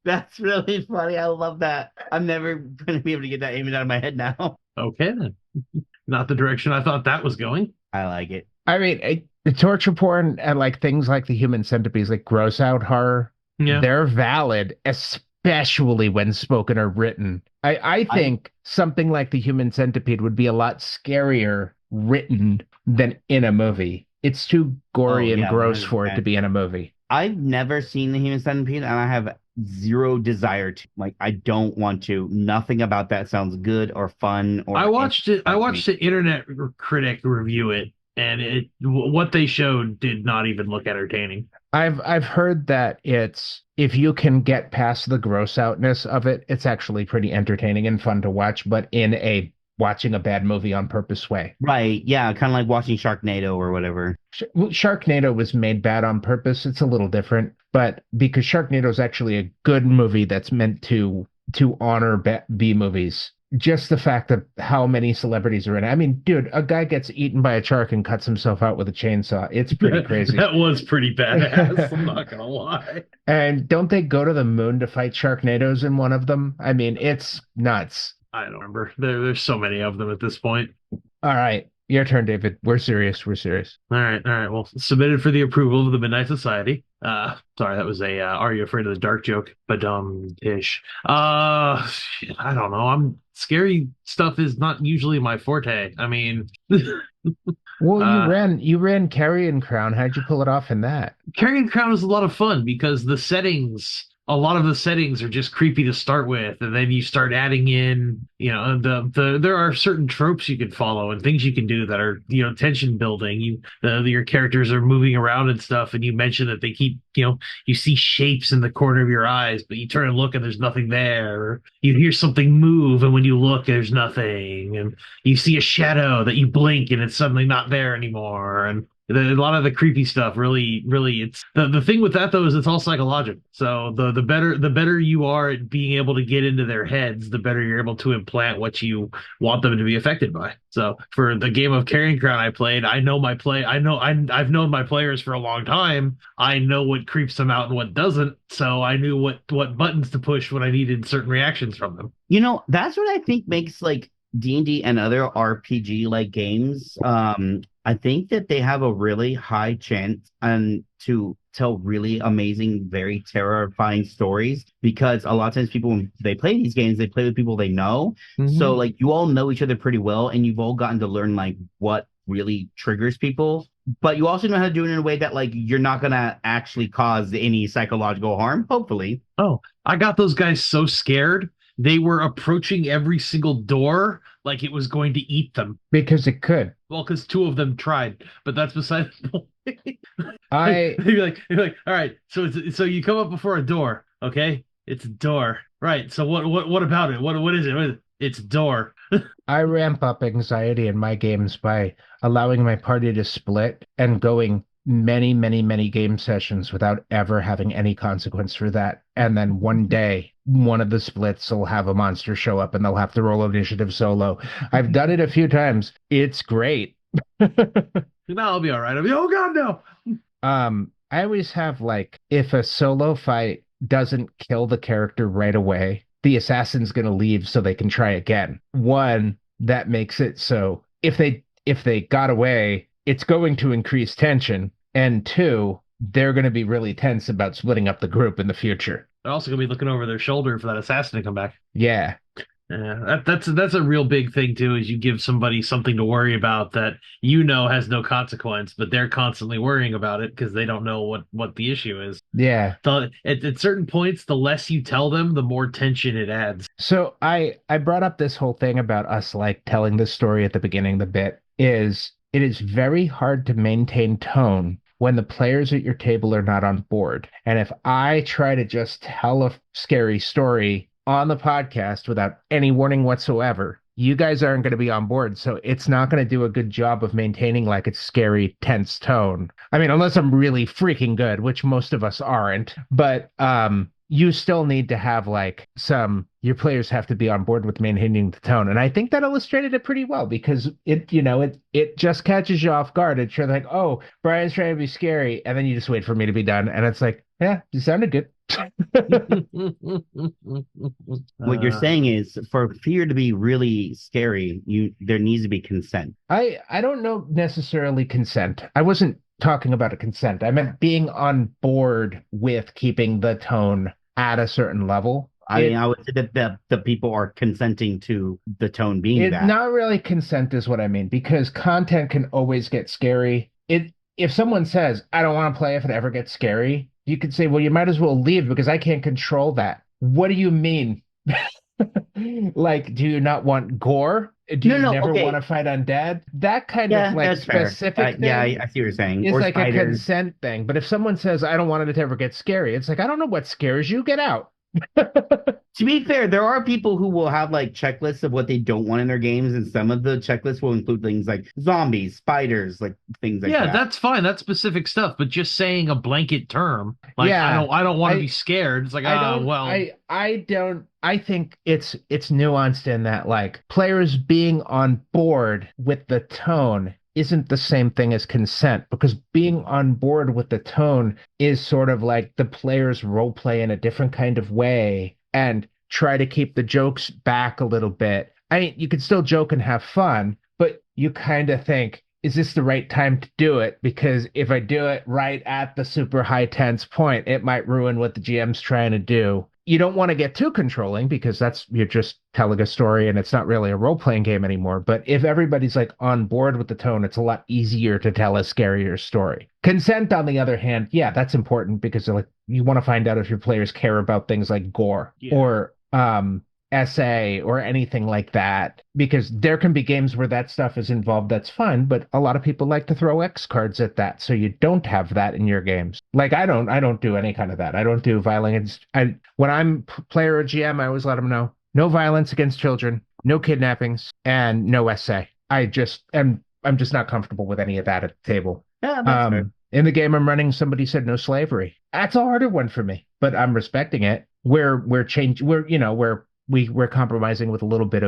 That's really funny. I love that. I'm never going to be able to get that image out of my head now. Okay, then. Not the direction I thought that was going. I like it. I mean, the torture porn and like things like the human centipedes, like gross out horror, Yeah. they're valid, especially when spoken or written. I think something like the human centipede would be a lot scarier written than in a movie. It's too gory and gross for it to be in a movie. I've never seen the human centipede, and I have zero desire to. Like, I don't want to. Nothing about that sounds good or fun. Or I watched the internet critic review it, and what they showed did not even look entertaining. I've heard that it's, if you can get past the gross outness of it, it's actually pretty entertaining and fun to watch, but in a watching a bad movie on purpose way. Right. Yeah. Kind of like watching Sharknado or whatever. Sharknado was made bad on purpose. It's a little different, but because Sharknado is actually a good movie that's meant to honor B movies. just the fact of how many celebrities are in it. I mean, dude, a guy gets eaten by a shark and cuts himself out with a chainsaw. It's pretty crazy. That was pretty badass. I'm not gonna lie. And don't they go to the moon to fight Sharknadoes in one of them? I mean, it's nuts. I don't remember. There's so many of them at this point. All right, your turn, David. We're serious. We're serious. All right. Well, submitted for the approval of the Midnight Society. Sorry, that was a Are You Afraid of the Dark joke, but ish. Shit, I don't know. Scary stuff is not usually my forte. I mean, Well, you ran Carrion Crown. How'd you pull it off in that? Carrying Crown is a lot of fun because a lot of the settings are just creepy to start with, and then you start adding in, there are certain tropes you can follow and things you can do that are, tension building. Your characters are moving around and stuff, and you mentioned that they keep, you see shapes in the corner of your eyes, but you turn and look and there's nothing there. Or you hear something move, and when you look, there's nothing, and you see a shadow that you blink and it's suddenly not there anymore, and a lot of the creepy stuff really it's the thing with that though is it's all psychological. So the better you are at being able to get into their heads, the better you're able to implant what you want them to be affected by. So for the game of Carrying Crown I played, I've known my players for a long time. I know what creeps them out and what doesn't, so I knew what buttons to push when I needed certain reactions from them. That's what I think makes like D&D and other RPG like games. I think that they have a really high chance to tell really amazing, very terrifying stories, because a lot of times people, when they play these games, they play with people they know. Mm-hmm. So like you all know each other pretty well, and you've all gotten to learn like what really triggers people. But you also know how to do it in a way that like you're not gonna actually cause any psychological harm, hopefully. Oh, I got those guys so scared. They were approaching every single door like it was going to eat them. Because it could. Well, because two of them tried, but that's beside the point. I They'd be like, all right, so you come up before a door, okay? It's a door, right? So what about it? What is it? It's a door. I ramp up anxiety in my games by allowing my party to split and going many game sessions without ever having any consequence for that. And then one day, one of the splits will have a monster show up and they'll have to roll initiative solo. I've done it a few times. It's great. No, I'll be all right. Oh God, no. I always have like, if a solo fight doesn't kill the character right away, the assassin's gonna leave so they can try again. One, that makes it so if they got away, it's going to increase tension. And two, they're going to be really tense about splitting up the group in the future. They're also going to be looking over their shoulder for that assassin to come back. Yeah. Yeah, that's a real big thing too, is you give somebody something to worry about that has no consequence, but they're constantly worrying about it because they don't know what the issue is. Yeah. At certain points, the less you tell them, the more tension it adds. So I brought up this whole thing about us like telling the story at the beginning of the bit. It is very hard to maintain tone when the players at your table are not on board. And if I try to just tell a scary story on the podcast without any warning whatsoever, you guys aren't going to be on board. So it's not going to do a good job of maintaining like a scary, tense tone. I mean, unless I'm really freaking good, which most of us aren't. But you still need to have like your players have to be on board with maintaining the tone. And I think that illustrated it pretty well, because it just catches you off guard. It's you're like, oh, Brian's trying to be scary. And then you just wait for me to be done. And it's like, yeah, you sounded good. What you're saying is, for fear to be really scary, there needs to be consent. I don't know necessarily consent. I wasn't talking about a consent. I meant being on board with keeping the tone at a certain level. I would say that the people are consenting to the tone being that. Not really consent is what I mean, because content can always get scary. If someone says, I don't want to play if it ever gets scary, you could say, well, you might as well leave because I can't control that. What do you mean? Like, do you not want gore? Do you never want to fight undead? That kind of like specific thing. Yeah, I see what you're saying. It's or like spiders. a consent thing. But if someone says, I don't want it to ever get scary, it's like, I don't know what scares you. Get out. To be fair, there are people who will have like checklists of what they don't want in their games, and some of the checklists will include things like zombies, spiders, like things like Yeah, that. that's fine. That's specific stuff. But just saying a blanket term, like Yeah. I don't want to be I scared. It's like, I don't well, I don't I think it's nuanced in that like players being on board with the tone isn't the same thing as consent because being on board with the tone is sort of like the players role play in a different kind of way and try to keep the jokes back a little bit. I mean, you can still joke and have fun, but you kind of think, is this the right time to do it? Because if I do it right at the super high tense point, it might ruin what the GM's trying to do. You don't want to get too controlling because that's you're just telling a story and it's not really a role-playing game anymore. But if everybody's like on board with the tone, it's a lot easier to tell a scarier story. Consent, on the other hand, yeah, that's important because like you want to find out if your players care about things like gore yeah. or SA or anything like that, because there can be games where that stuff is involved. That's fun, but a lot of people like to throw X cards at that, so you don't have that in your games. Like I don't do any kind of that. I don't do violence. When I'm player or GM, I always let them know no violence against children, no kidnappings, and no SA. I'm just not comfortable with any of that at the table. Yeah, that's fair. In the game I'm running, somebody said no slavery. That's a harder one for me, but I'm respecting it. We're compromising with a little bit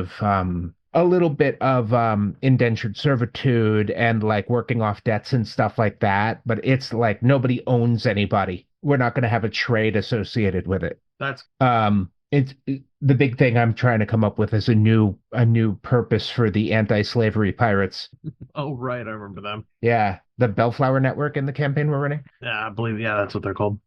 of indentured servitude and like working off debts and stuff like that. But it's like nobody owns anybody. We're not going to have a trade associated with it. That's The big thing I'm trying to come up with is a new purpose for the anti-slavery pirates. oh right, I remember them. Yeah, the Bellflower Network in the campaign we're running. Yeah, I believe. Yeah, that's what they're called.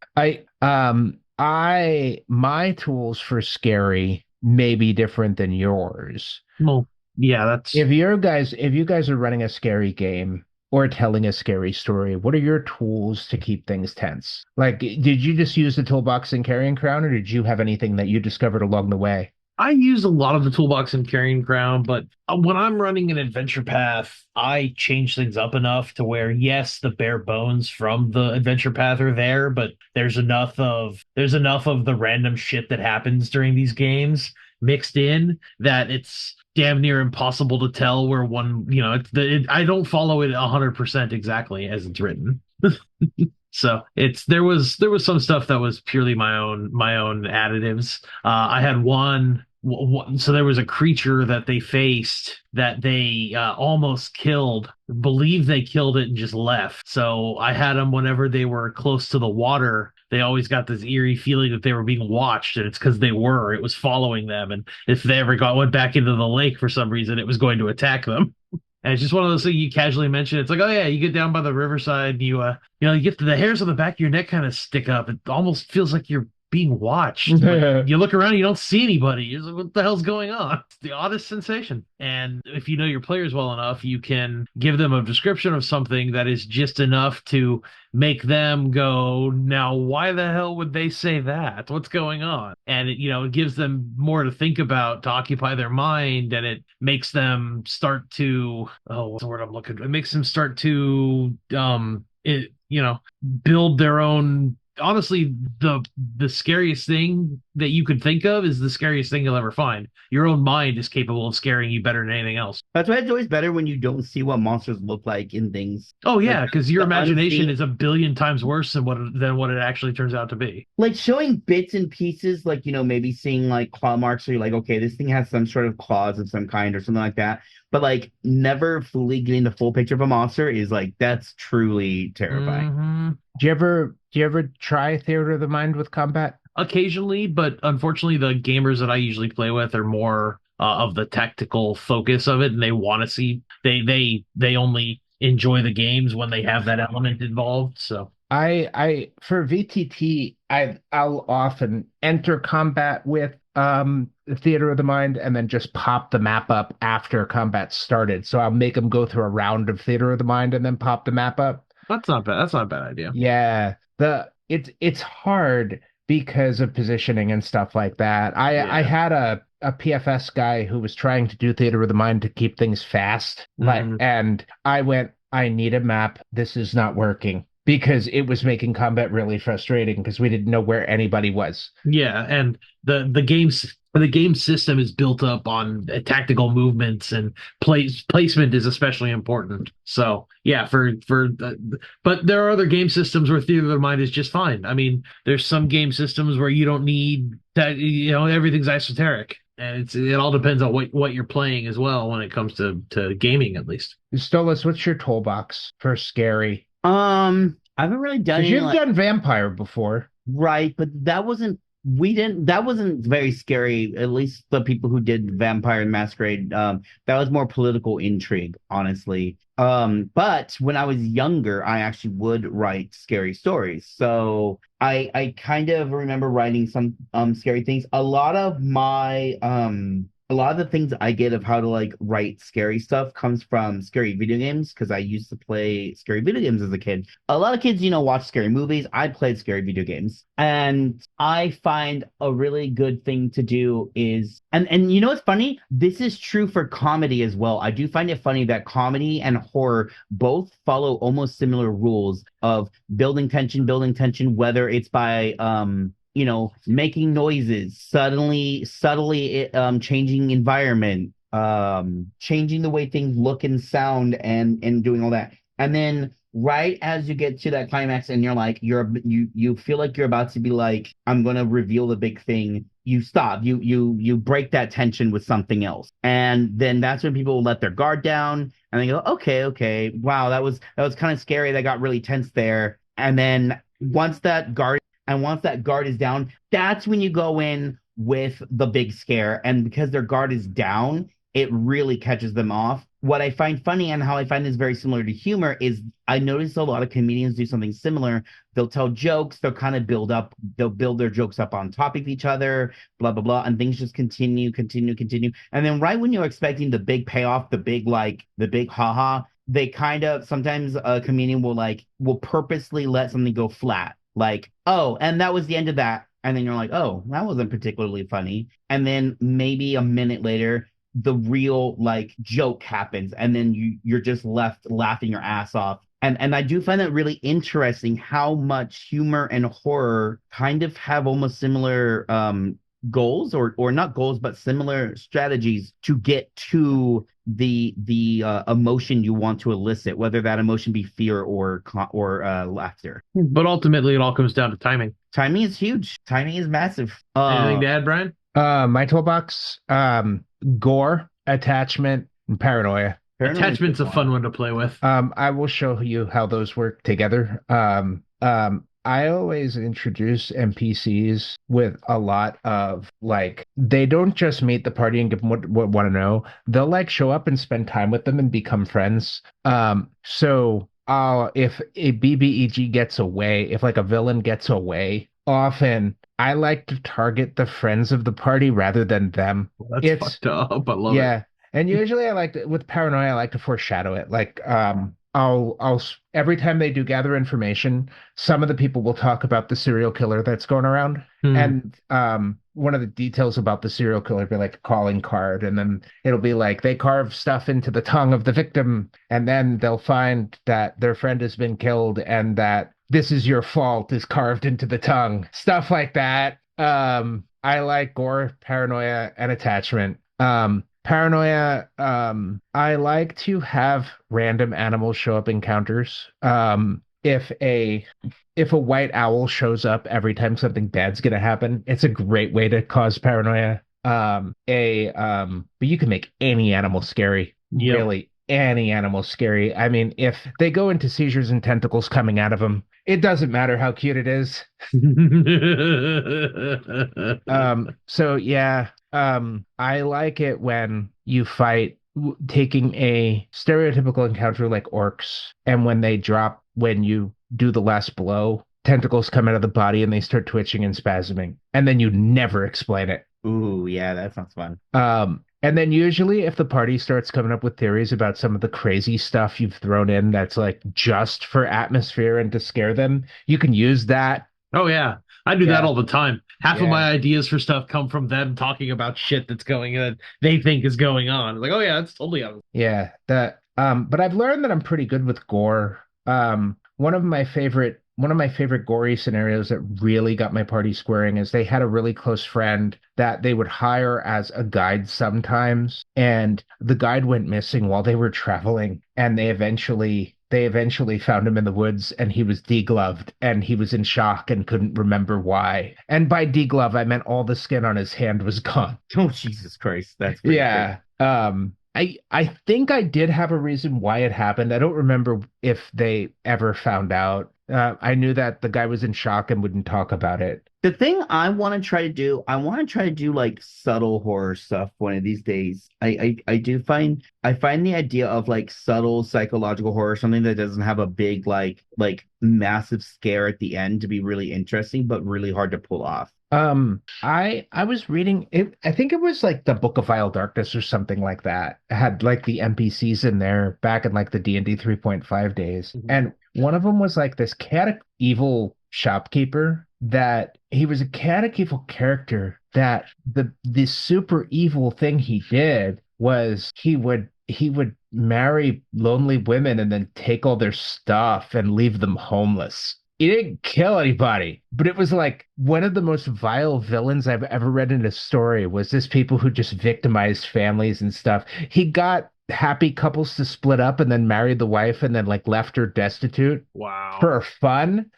My tools for scary may be different than yours. Well, yeah, that's If you guys are running a scary game or telling a scary story, what are your tools to keep things tense? Like, did you just use the toolbox and carrying crown, or did you have anything that you discovered along the way? I use a lot of the toolbox and carrying crown, but when I'm running an adventure path, I change things up enough to where, yes, the bare bones from the adventure path are there, but there's enough of the random shit that happens during these games mixed in that it's damn near impossible to tell where one, I don't follow it 100% exactly as it's written. So there was some stuff that was purely my own additives. I had so there was a creature that they faced that they almost killed, believe they killed it and just left. So I had them whenever they were close to the water. They always got this eerie feeling that they were being watched, and it's because it was following them. And if they ever went back into the lake for some reason, it was going to attack them. And it's just one of those things you casually mention. It's like, oh yeah, you get down by the riverside, you get the hairs on the back of your neck kind of stick up. It almost feels like you're being watched. But you look around, you don't see anybody. You're like, what the hell's going on? It's the oddest sensation. And if you know your players well enough, you can give them a description of something that is just enough to make them go, now why the hell would they say that? What's going on? And it gives them more to think about, to occupy their mind, and it makes them start to, what's the word I'm looking for? It makes them start to build their own. Honestly, the scariest thing that you could think of is the scariest thing you'll ever find. Your own mind is capable of scaring you better than anything else. That's why it's always better when you don't see what monsters look like in things. Oh yeah, Like, because your the imagination unseen- is a billion times worse than what it actually turns out to be. like showing bits and pieces, like maybe seeing like claw marks, so you're like, okay, this thing has some sort of claws of some kind or something like that. But like never fully getting the full picture of a monster is like that's truly terrifying. Mhm. Do you ever try theater of the mind with combat? Occasionally, but unfortunately, the gamers that I usually play with are more of the tactical focus of it, and they want to see they only enjoy the games when they have that element involved. So I for VTT, I'll often enter combat with the theater of the mind and then just pop the map up after combat started. So I'll make them go through a round of theater of the mind and then pop the map up. that's not bad. That's not a bad idea. Yeah, it's hard because of positioning and stuff like that. I Yeah. had a PFS guy who was trying to do theater of the mind to keep things fast, Mhm. and I need a map. This is not working because it was making combat really frustrating because we didn't know where anybody was. Yeah, and the game system is built up on tactical movements, and placement is especially important. So yeah, but there are other game systems where theater of the mind is just fine. I mean, there's some game systems where you don't need that, everything's esoteric. And it all depends on what you're playing as well when it comes to gaming, at least. Stolas, what's your toolbox for scary? I haven't really done Because any you've done vampire before. right, but that wasn't very scary, at least the people who did Vampire and Masquerade. That was more political intrigue, honestly. But when I was younger, I actually would write scary stories. So I kind of remember writing some scary things. A lot of the things I get of how to like write scary stuff comes from scary video games because I used to play scary video games as a kid. A lot of kids, watch scary movies. I played scary video games. And I find a really good thing to do is and what's funny? This is true for comedy as well. I do find it funny that comedy and horror both follow almost similar rules of building tension, whether it's by making noises, subtly changing environment, changing the way things look and sound, and doing all that. And then right as you get to that climax and you're like, you feel like you're about to be like, I'm gonna reveal the big thing. You stop. You break that tension with something else. And then that's when people will let their guard down and they go, okay, wow, that was kind of scary. That got really tense there. And then once that guard is down, that's when you go in with the big scare. And because their guard is down, it really catches them off. What I find funny and how I find this very similar to humor is I notice a lot of comedians do something similar. They'll tell jokes, they'll kind of they'll build their jokes up on top of each other, blah, blah, blah. And things just continue. And then right when you're expecting the big payoff, the big haha, they kind of, sometimes a comedian will purposely let something go flat. Like, oh, and that was the end of that. And then you're like, oh, that wasn't particularly funny. And then maybe a minute later, the real joke happens. And then you're just left laughing your ass off. And I do find that really interesting how much humor and horror kind of have almost similar goals or not goals, but similar strategies to get to the emotion you want to elicit, whether that emotion be fear or laughter. But ultimately, it all comes down to timing. Timing is huge. Timing is massive. Anything to add, Brian? My toolbox, gore, attachment, and paranoia. Attachment's a fun one to play with. I will show you how those work together. I always introduce NPCs with a lot of they don't just meet the party and give them what want to know. They'll show up and spend time with them and become friends. So if a BBEG gets away, if a villain gets away, often I like to target the friends of the party rather than them. Well, that's fucked up. I love it. And usually with paranoia, I like to foreshadow it. I'll every time they do gather information, some of the people will talk about the serial killer that's going around. And one of the details about the serial killer will be a calling card, and then it'll be they carve stuff into the tongue of the victim, and then they'll find that their friend has been killed and that this is your fault is carved into the tongue. Stuff like that. I like gore, paranoia, and attachment. Paranoia, I like to have random animals show up in encounters. If a white owl shows up every time something bad's gonna happen, it's a great way to cause paranoia. But you can make any animal scary. Yep. Really, any animal scary. I mean, if they go into seizures and tentacles coming out of them, it doesn't matter how cute it is. So yeah. I like it when you fight taking a stereotypical encounter like orcs, and when you do the last blow, tentacles come out of the body and they start twitching and spasming, and then you never explain it. Ooh, yeah, that sounds fun. And then usually if the party starts coming up with theories about some of the crazy stuff you've thrown in that's just for atmosphere and to scare them, you can use that. Oh yeah. I do that all the time. Half of my ideas for stuff come from them talking about shit that's they think is going on. Oh yeah, that's totally on. Yeah, but I've learned that I'm pretty good with gore. one of my favorite gory scenarios that really got my party squaring is they had a really close friend that they would hire as a guide sometimes, and the guide went missing while they were traveling, and they eventually found him in the woods, and he was degloved, and he was in shock and couldn't remember why. And by deglove, I meant all the skin on his hand was gone. Oh, Jesus Christ. That's pretty Yeah. I think I did have a reason why it happened. I don't remember if they ever found out. I knew that the guy was in shock and wouldn't talk about it. The thing I want to try to do like subtle horror stuff one of these days. I find the idea of like subtle psychological horror, something that doesn't have a big massive scare at the end, to be really interesting, but really hard to pull off. I was reading it. I think it was like the Book of Vile Darkness or something like that. It had like the NPCs in there back in like the D&D 3.5 days. And one of them was like this chaotic evil shopkeeper that he was a chaotic evil character that the super evil thing he did was he would marry lonely women and then take all their stuff and leave them homeless. He didn't kill anybody, but it was like one of the most vile villains I've ever read in a story was this people who just victimized families and stuff. He got happy couples to split up and then married the wife and then like left her destitute Wow. for fun.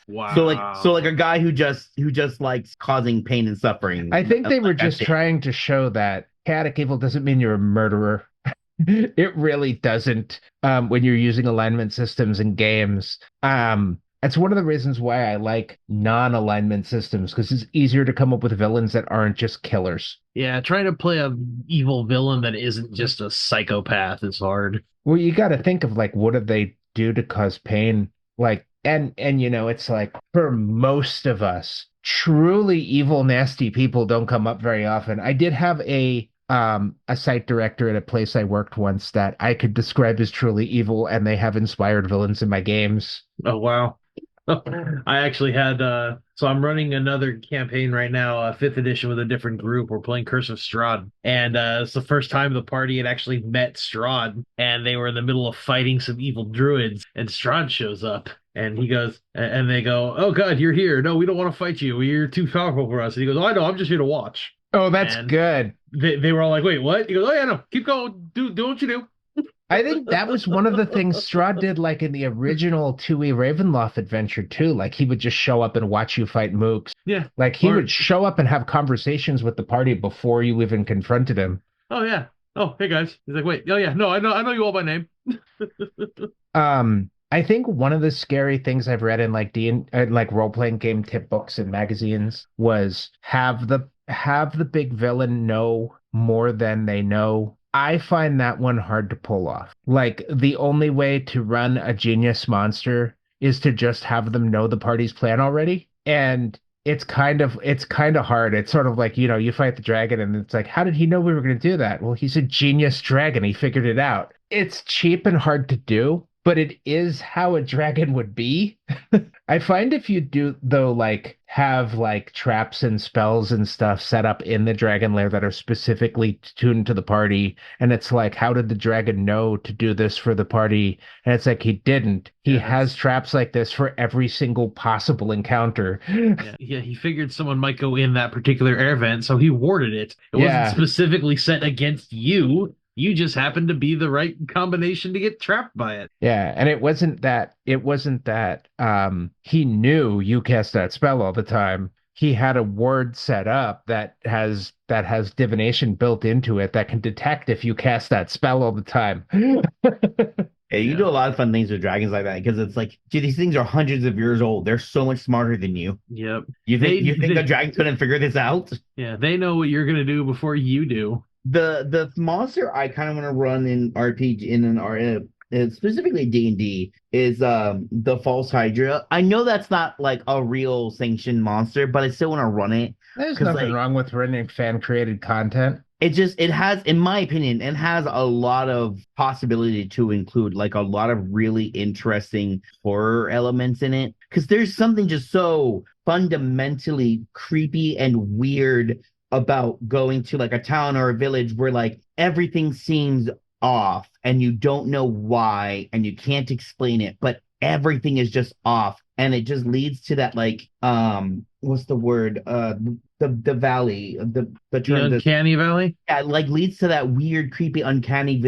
Wow. So like a guy who just likes causing pain and suffering. I think they were That's just it. trying to show that chaotic evil doesn't mean you're a murderer. It really doesn't when you're using alignment systems in games. It's one of the reasons why I like non-alignment systems because it's easier to come up with villains that aren't just killers. Yeah, trying to play a evil villain that isn't just a psychopath is hard. Well, you got to think of like what did they do to cause pain? Like and it's like for most of us, truly evil, nasty people don't come up very often. I did have a site director at a place I worked once that I could describe as truly evil, and they have inspired villains in my games. Oh, wow. I actually had so I'm running another campaign right now, 5th edition with a different group. We're playing Curse of Strahd, and it's the first time the party had actually met Strahd, and they were in the middle of fighting some evil druids, and Strahd shows up, and he goes, and they go, "Oh God, you're here! No, we don't want to fight you. You're too powerful for us." And he goes, "Oh, I know. I'm just here to watch." Oh, that's And good. They were all like, "Wait, what?" He goes, "Oh yeah, no, keep going. Do what you do." I think that was one of the things Strahd did, like in the original 2E Ravenloft adventure too. Like he would just show up and watch you fight mooks. Yeah. Like he Or- would show up and have conversations with the party before you even confronted him. Oh yeah. Oh hey guys. He's like, "Wait, oh yeah, no, I know you all by name." I think one of the scary things I've read in like like role-playing game tip books and magazines was have the big villain know more than they know. I find that one hard to pull off. Like the only way to run a genius monster is to just have them know the party's plan already. And it's kind of hard. It's sort of like, you fight the dragon and it's like, how did he know we were going to do that? Well, he's a genius dragon. He figured it out. It's cheap and hard to do, but it is how a dragon would be. I find if you do though, like have like traps and spells and stuff set up in the dragon lair that are specifically tuned to the party, and it's like, how did the dragon know to do this for the party? And it's like he didn't. He Yes. has traps like this for every single possible encounter. Yeah, he figured someone might go in that particular air vent, so he warded it. It Yeah. wasn't specifically set against you. You just happened to be the right combination to get trapped by it. Yeah, and it wasn't that he knew you cast that spell all the time. He had a ward set up that has divination built into it that can detect if you cast that spell all the time. Yeah, you do a lot of fun things with dragons like that because it's like, dude, these things are hundreds of years old. They're so much smarter than you. Yep. You think They- the dragons couldn't figure this out? Yeah, they know what you're gonna do before you do. The monster I kind of want to run in RPG in an specifically D&D is the False Hydra. I know that's not like a real sanctioned monster, but I still want to run it. There's 'Cause, nothing like, wrong with running fan created content. It has, in my opinion, it has a lot of possibility to include like a lot of really interesting horror elements in it. Because there's something just so fundamentally creepy and weird about going to like a town or a village where like everything seems off and you don't know why and you can't explain it, but everything is just off, and it just leads to that like what's the word the valley the The term uncanny valley. yeah, like leads to that weird, creepy, uncanny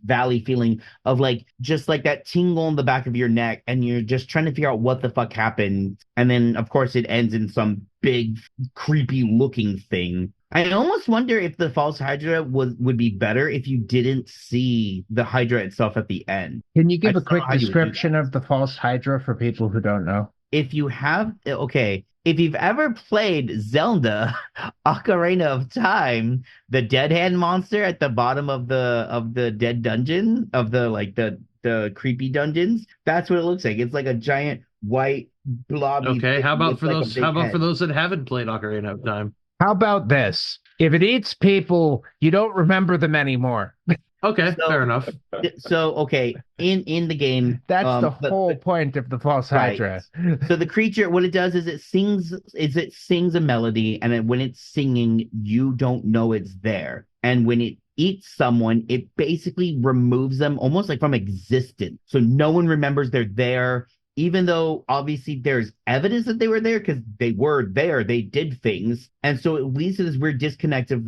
valley feeling of like just like that tingle in the back of your neck, and you're just trying to figure out what the fuck happened. And then, of course, it ends in some big, creepy looking thing. I almost wonder if the false Hydra would be better if you didn't see the Hydra itself at the end. Can you I give a just don't know quick how you would do description that. of the false Hydra for people who don't know? If you have okay, if you've ever played Zelda Ocarina of Time, the dead hand monster at the bottom of the dead dungeon of the like the creepy dungeons, that's what it looks like. It's like a giant white blobby Okay, thing how about with for like a those? How big about for head. those that haven't played Ocarina of Time? How about this? If it eats people, you don't remember them anymore. Okay, fair So enough. okay, in the game, That's the the whole point of the false right. Hydra. So the creature, what it does is it sings a melody, and when it's singing, you don't know it's there. And when it eats someone, it basically removes them almost like from existence. So no one remembers they're there, even though obviously there's evidence that they were there because they were there, they did things. And so it leads to this weird disconnect of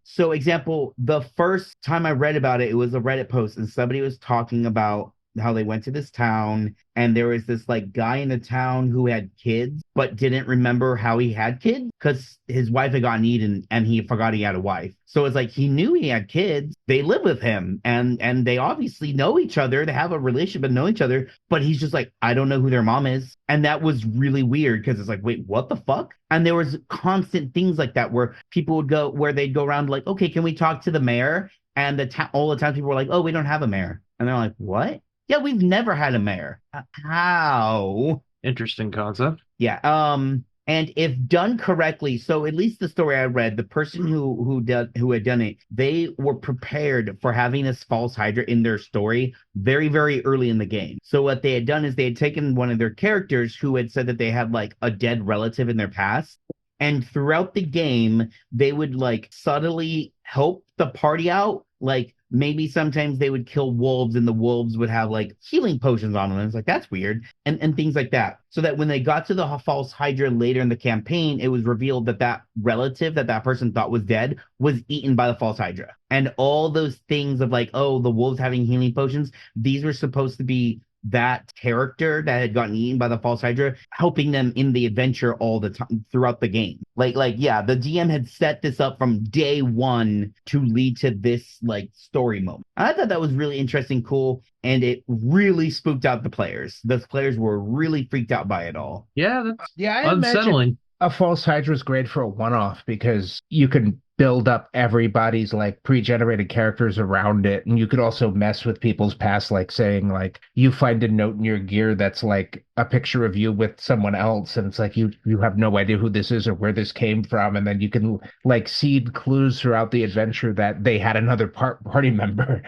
so example, the first time I read about it, it was a Reddit post, and somebody was talking about how they went to this town, and there was this like guy in the town who had kids but didn't remember how he had kids because his wife had gotten eaten and he forgot he had a wife. So it's like he knew he had kids, they live with him, and they obviously know each other, they have a relationship and know each other, but he's just like, I don't know who their mom is. And that was really weird because it's like, wait, what the fuck? And there was constant things like that where people would go where they'd go around like, okay, can we talk to the mayor? And all the time people were like, oh, we don't have a mayor. And they're like, what? Yeah, we've never had a mayor. How? Interesting concept. Yeah. And if done correctly, so at least the story I read, the person who had done it, they were prepared for having this false Hydra in their story very, very early in the game. So what they had done is they had taken one of their characters who had said that they had like a dead relative in their past. And throughout the game, they would like subtly help the party out. Like maybe sometimes they would kill wolves and the wolves would have like healing potions on them. And it's like, that's weird. And things like that. So that when they got to the false Hydra later in the campaign, it was revealed that that relative that that person thought was dead was eaten by the false Hydra. And all those things of like, oh, the wolves having healing potions, these were supposed to be that character that had gotten eaten by the false Hydra, helping them in the adventure all the time throughout the game. Yeah, the GM had set this up from day one to lead to this like story moment. I thought that was really interesting, cool, and it really spooked out the players. The players were really freaked out by it all. Yeah, that's Yeah, I imagine unsettling. a false Hydra is great for a one-off because you can build up everybody's like pre-generated characters around it, and you could also mess with people's past, like saying like you find a note in your gear that's like a picture of you with someone else, and it's like you have no idea who this is or where this came from, and then you can like seed clues throughout the adventure that they had another party member.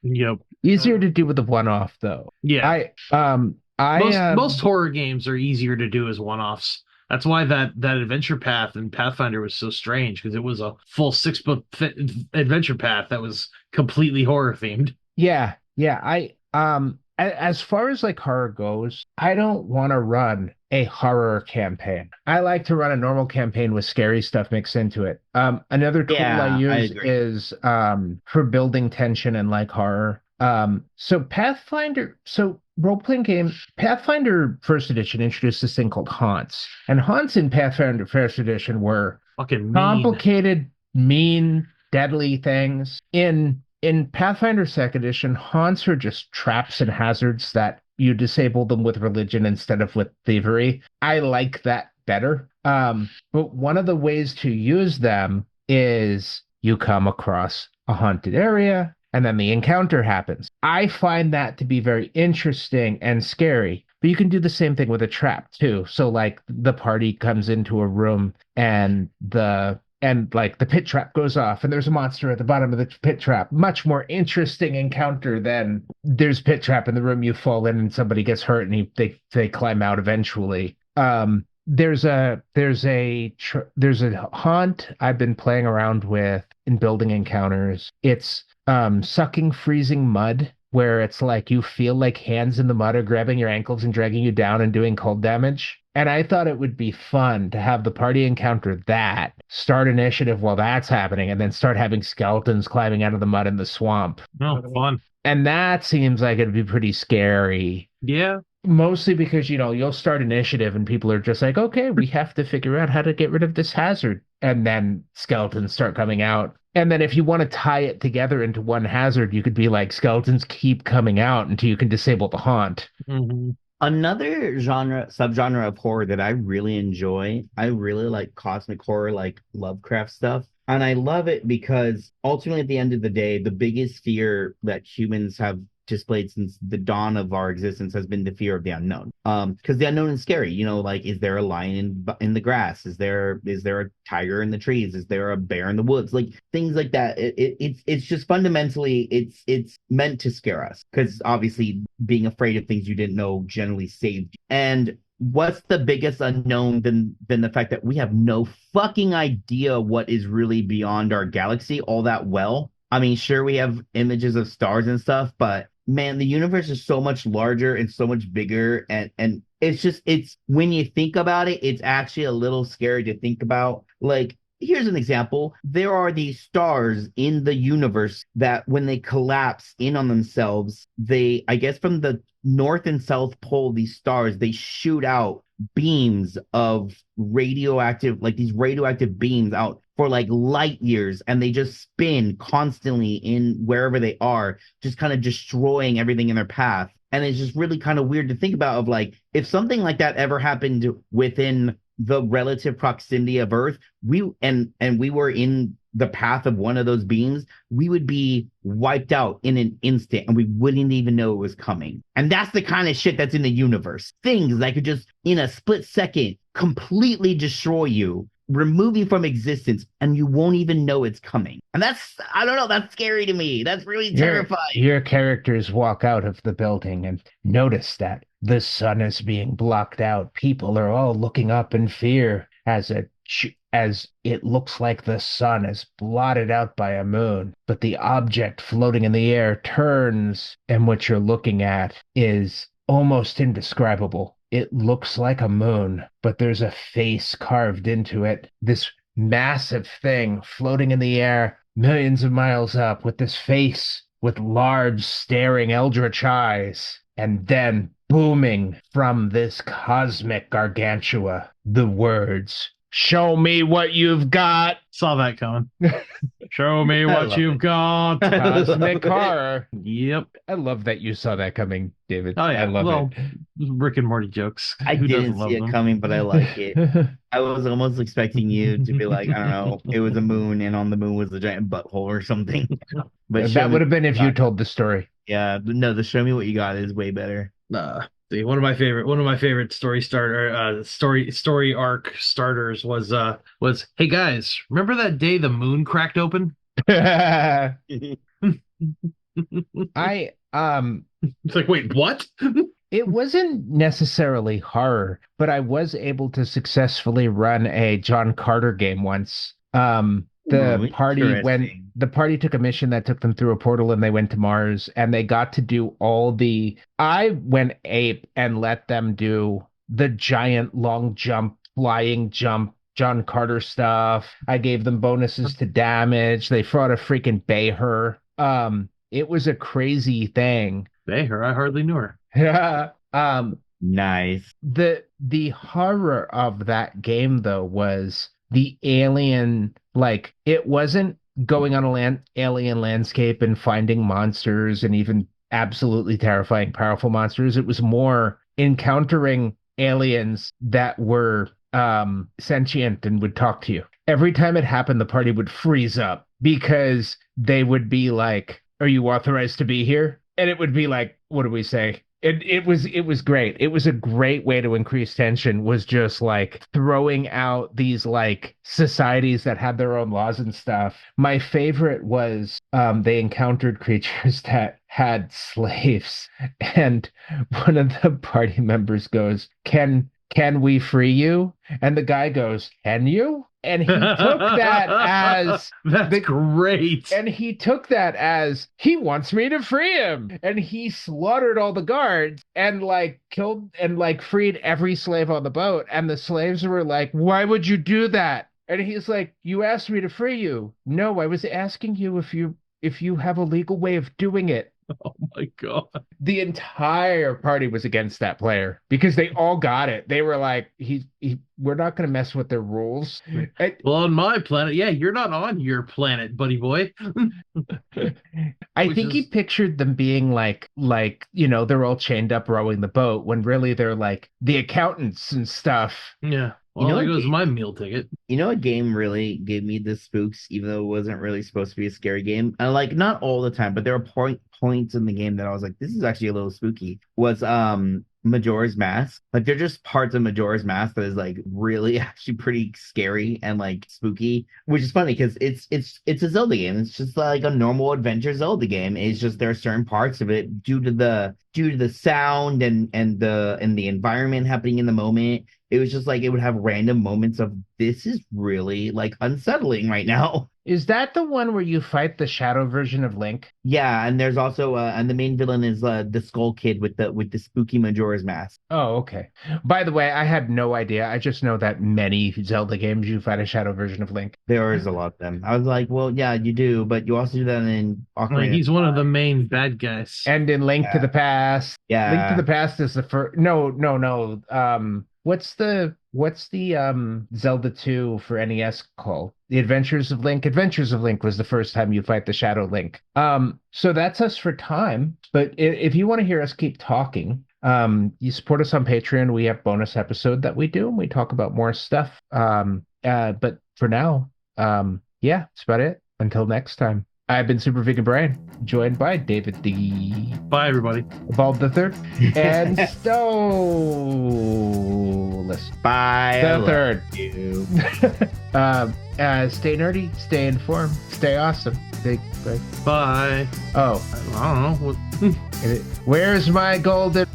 Yep. Easier to do with a one-off though. Yeah. Most I horror games are easier to do as one-offs. That's why that adventure path in Pathfinder was so strange because it was a full 6 book adventure path that was completely horror themed. yeah, as far as like horror goes, I don't want to run a horror campaign. I like to run a normal campaign with scary stuff mixed into it. Another tool I Yeah, I use agree. is for building tension and like horror. So role-playing game, Pathfinder First Edition introduced this thing called haunts. And haunts in Pathfinder First Edition were Fucking mean. complicated, mean, deadly things. In Pathfinder Second Edition, haunts are just traps and hazards that you disable them with religion instead of with thievery. I like that better. But one of the ways to use them is you come across a haunted area and then the encounter happens. I find that to be very interesting and scary. But you can do the same thing with a trap too. So like the party comes into a room and like the pit trap goes off and there's a monster at the bottom of the pit trap. Much more interesting encounter than there's pit trap in the room, you fall in and somebody gets hurt and they climb out eventually. There's a haunt I've been playing around with in building encounters. It's sucking freezing mud where it's like you feel like hands in the mud are grabbing your ankles and dragging you down and doing cold damage. And I thought it would be fun to have the party encounter that, start initiative while that's happening, and then start having skeletons climbing out of the mud in the swamp. Oh, fun. And that seems like it'd be pretty scary. Yeah. Mostly because, you'll start initiative and people are just like, okay, we have to figure out how to get rid of this hazard. And then skeletons start coming out. And then if you want to tie it together into one hazard, you could be like, skeletons keep coming out until you can disable the haunt. Mm-hmm. Another subgenre of horror that I really enjoy, I really like cosmic horror, like Lovecraft stuff. And I love it because ultimately, at the end of the day, the biggest fear that humans have displayed since the dawn of our existence has been the fear of the unknown. Because the unknown is scary. Like, is there a lion in the grass? Is there a tiger in the trees? Is there a bear in the woods? Like things like that. It's just fundamentally it's meant to scare us. Because obviously, being afraid of things you didn't know generally saved you. And what's the biggest unknown than the fact that we have no fucking idea what is really beyond our galaxy all that well? I mean, sure, we have images of stars and stuff, but man, the universe is so much larger and so much bigger. And it's when you think about it, it's actually a little scary to think about. Like, here's an example. There are these stars in the universe that when they collapse in on themselves, I guess from the North and South Pole, these stars, they shoot out beams of these radioactive beams out for like light years, and they just spin constantly in wherever they are, just kind of destroying everything in their path. And it's just really kind of weird to think about, of like, if something like that ever happened within the relative proximity of Earth, we were in the path of one of those beams, we would be wiped out in an instant and we wouldn't even know it was coming. And that's the kind of shit that's in the universe. Things that could just in a split second completely destroy you, remove you from existence, and you won't even know it's coming. And I don't know, that's scary to me. That's really terrifying. Your characters walk out of the building and notice that the sun is being blocked out. People are all looking up in fear as it looks like the sun is blotted out by a moon, but the object floating in the air turns, and what you're looking at is almost indescribable. It looks like a moon, but there's a face carved into it. This massive thing floating in the air, millions of miles up, with this face with large, staring eldritch eyes. And then, booming from this cosmic gargantua, the words, "Show me what you've got." Saw that coming. Show me what you've got. Cosmic horror. Yep. I love that you saw that coming, David. Oh, yeah. I love it. Rick and Morty jokes. I Who didn't doesn't love see it them? coming, but I like it. I was almost expecting you to be like, I don't know, it was a moon, and on the moon was a giant butthole or something. But That would have been if you told the story. Yeah, no, the show me what you got is way better. One of my favorite story arc starters was, hey guys, remember that day the moon cracked open? I It's like, wait, what? It wasn't necessarily horror, but I was able to successfully run a John Carter game once. The party took a mission that took them through a portal and they went to Mars, and they got to do I went ape and let them do the giant long jump, flying jump, John Carter stuff. I gave them bonuses to damage. They fought a freaking Bayher. It was a crazy thing. Bayher, I hardly knew her. Yeah. Nice. The horror of that game though was the alien, like, it wasn't going on a alien landscape and finding monsters and even absolutely terrifying, powerful monsters. It was more encountering aliens that were sentient and would talk to you. Every time it happened, the party would freeze up because they would be like, "Are you authorized to be here?" And it would be like, what do we say? It was great. It was a great way to increase tension, was just like throwing out these like societies that had their own laws and stuff. My favorite was they encountered creatures that had slaves, and one of the party members goes, Can we free you?" And the guy goes, "Can you?" And he took that as That's great. and he took that as he wants me to free him. And he slaughtered all the guards and like killed and like freed every slave on the boat. And the slaves were like, why would you do that? And he's like, you asked me to free you. No, I was asking you if you have a legal way of doing it. Oh my god. The entire party was against that player because they all got it. They were like, we're not going to mess with their rules. Well, on my planet, yeah, you're not on your planet, buddy boy. I think he pictured them being like, they're all chained up rowing the boat when really they're like the accountants and stuff. Yeah. Well, there goes my meal ticket. You know, a game really gave me the spooks, even though it wasn't really supposed to be a scary game. And like, not all the time, but there were points in the game that I was like, this is actually a little spooky. Was Majora's Mask. Like, they're just parts of Majora's Mask that is like really actually pretty scary and like spooky, which is funny because it's a Zelda game. It's just like a normal adventure Zelda game. It's just there are certain parts of it due to the sound and the environment happening in the moment. It was just like it would have random moments of this is really like unsettling right now. Is that the one where you fight the shadow version of Link? Yeah, and there's also and the main villain is the Skull Kid with the spooky Majora's Mask. Oh, okay. By the way, I had no idea. I just know that many Zelda games you fight a shadow version of Link. There is a lot of them. I was like, well, yeah, you do, but you also do that in Ocarina. He's one of the main bad guys. And in Link to the Past. Yeah. Link to the Past is the first. No. What's the Zelda 2 for NES called? The Adventures of Link. Adventures of Link was the first time you fight the Shadow Link. So that's us for time. But if you want to hear us keep talking, you support us on Patreon. We have bonus episode that we do, and we talk about more stuff. But for now, yeah, that's about it. Until next time. I've been Super Vegan Brian, joined by David the Bye, everybody. Bald the Third and Stolas. Bye. The Third. You. Stay nerdy, stay informed, stay awesome. Big. Bye. Oh, I don't know. where's my golden?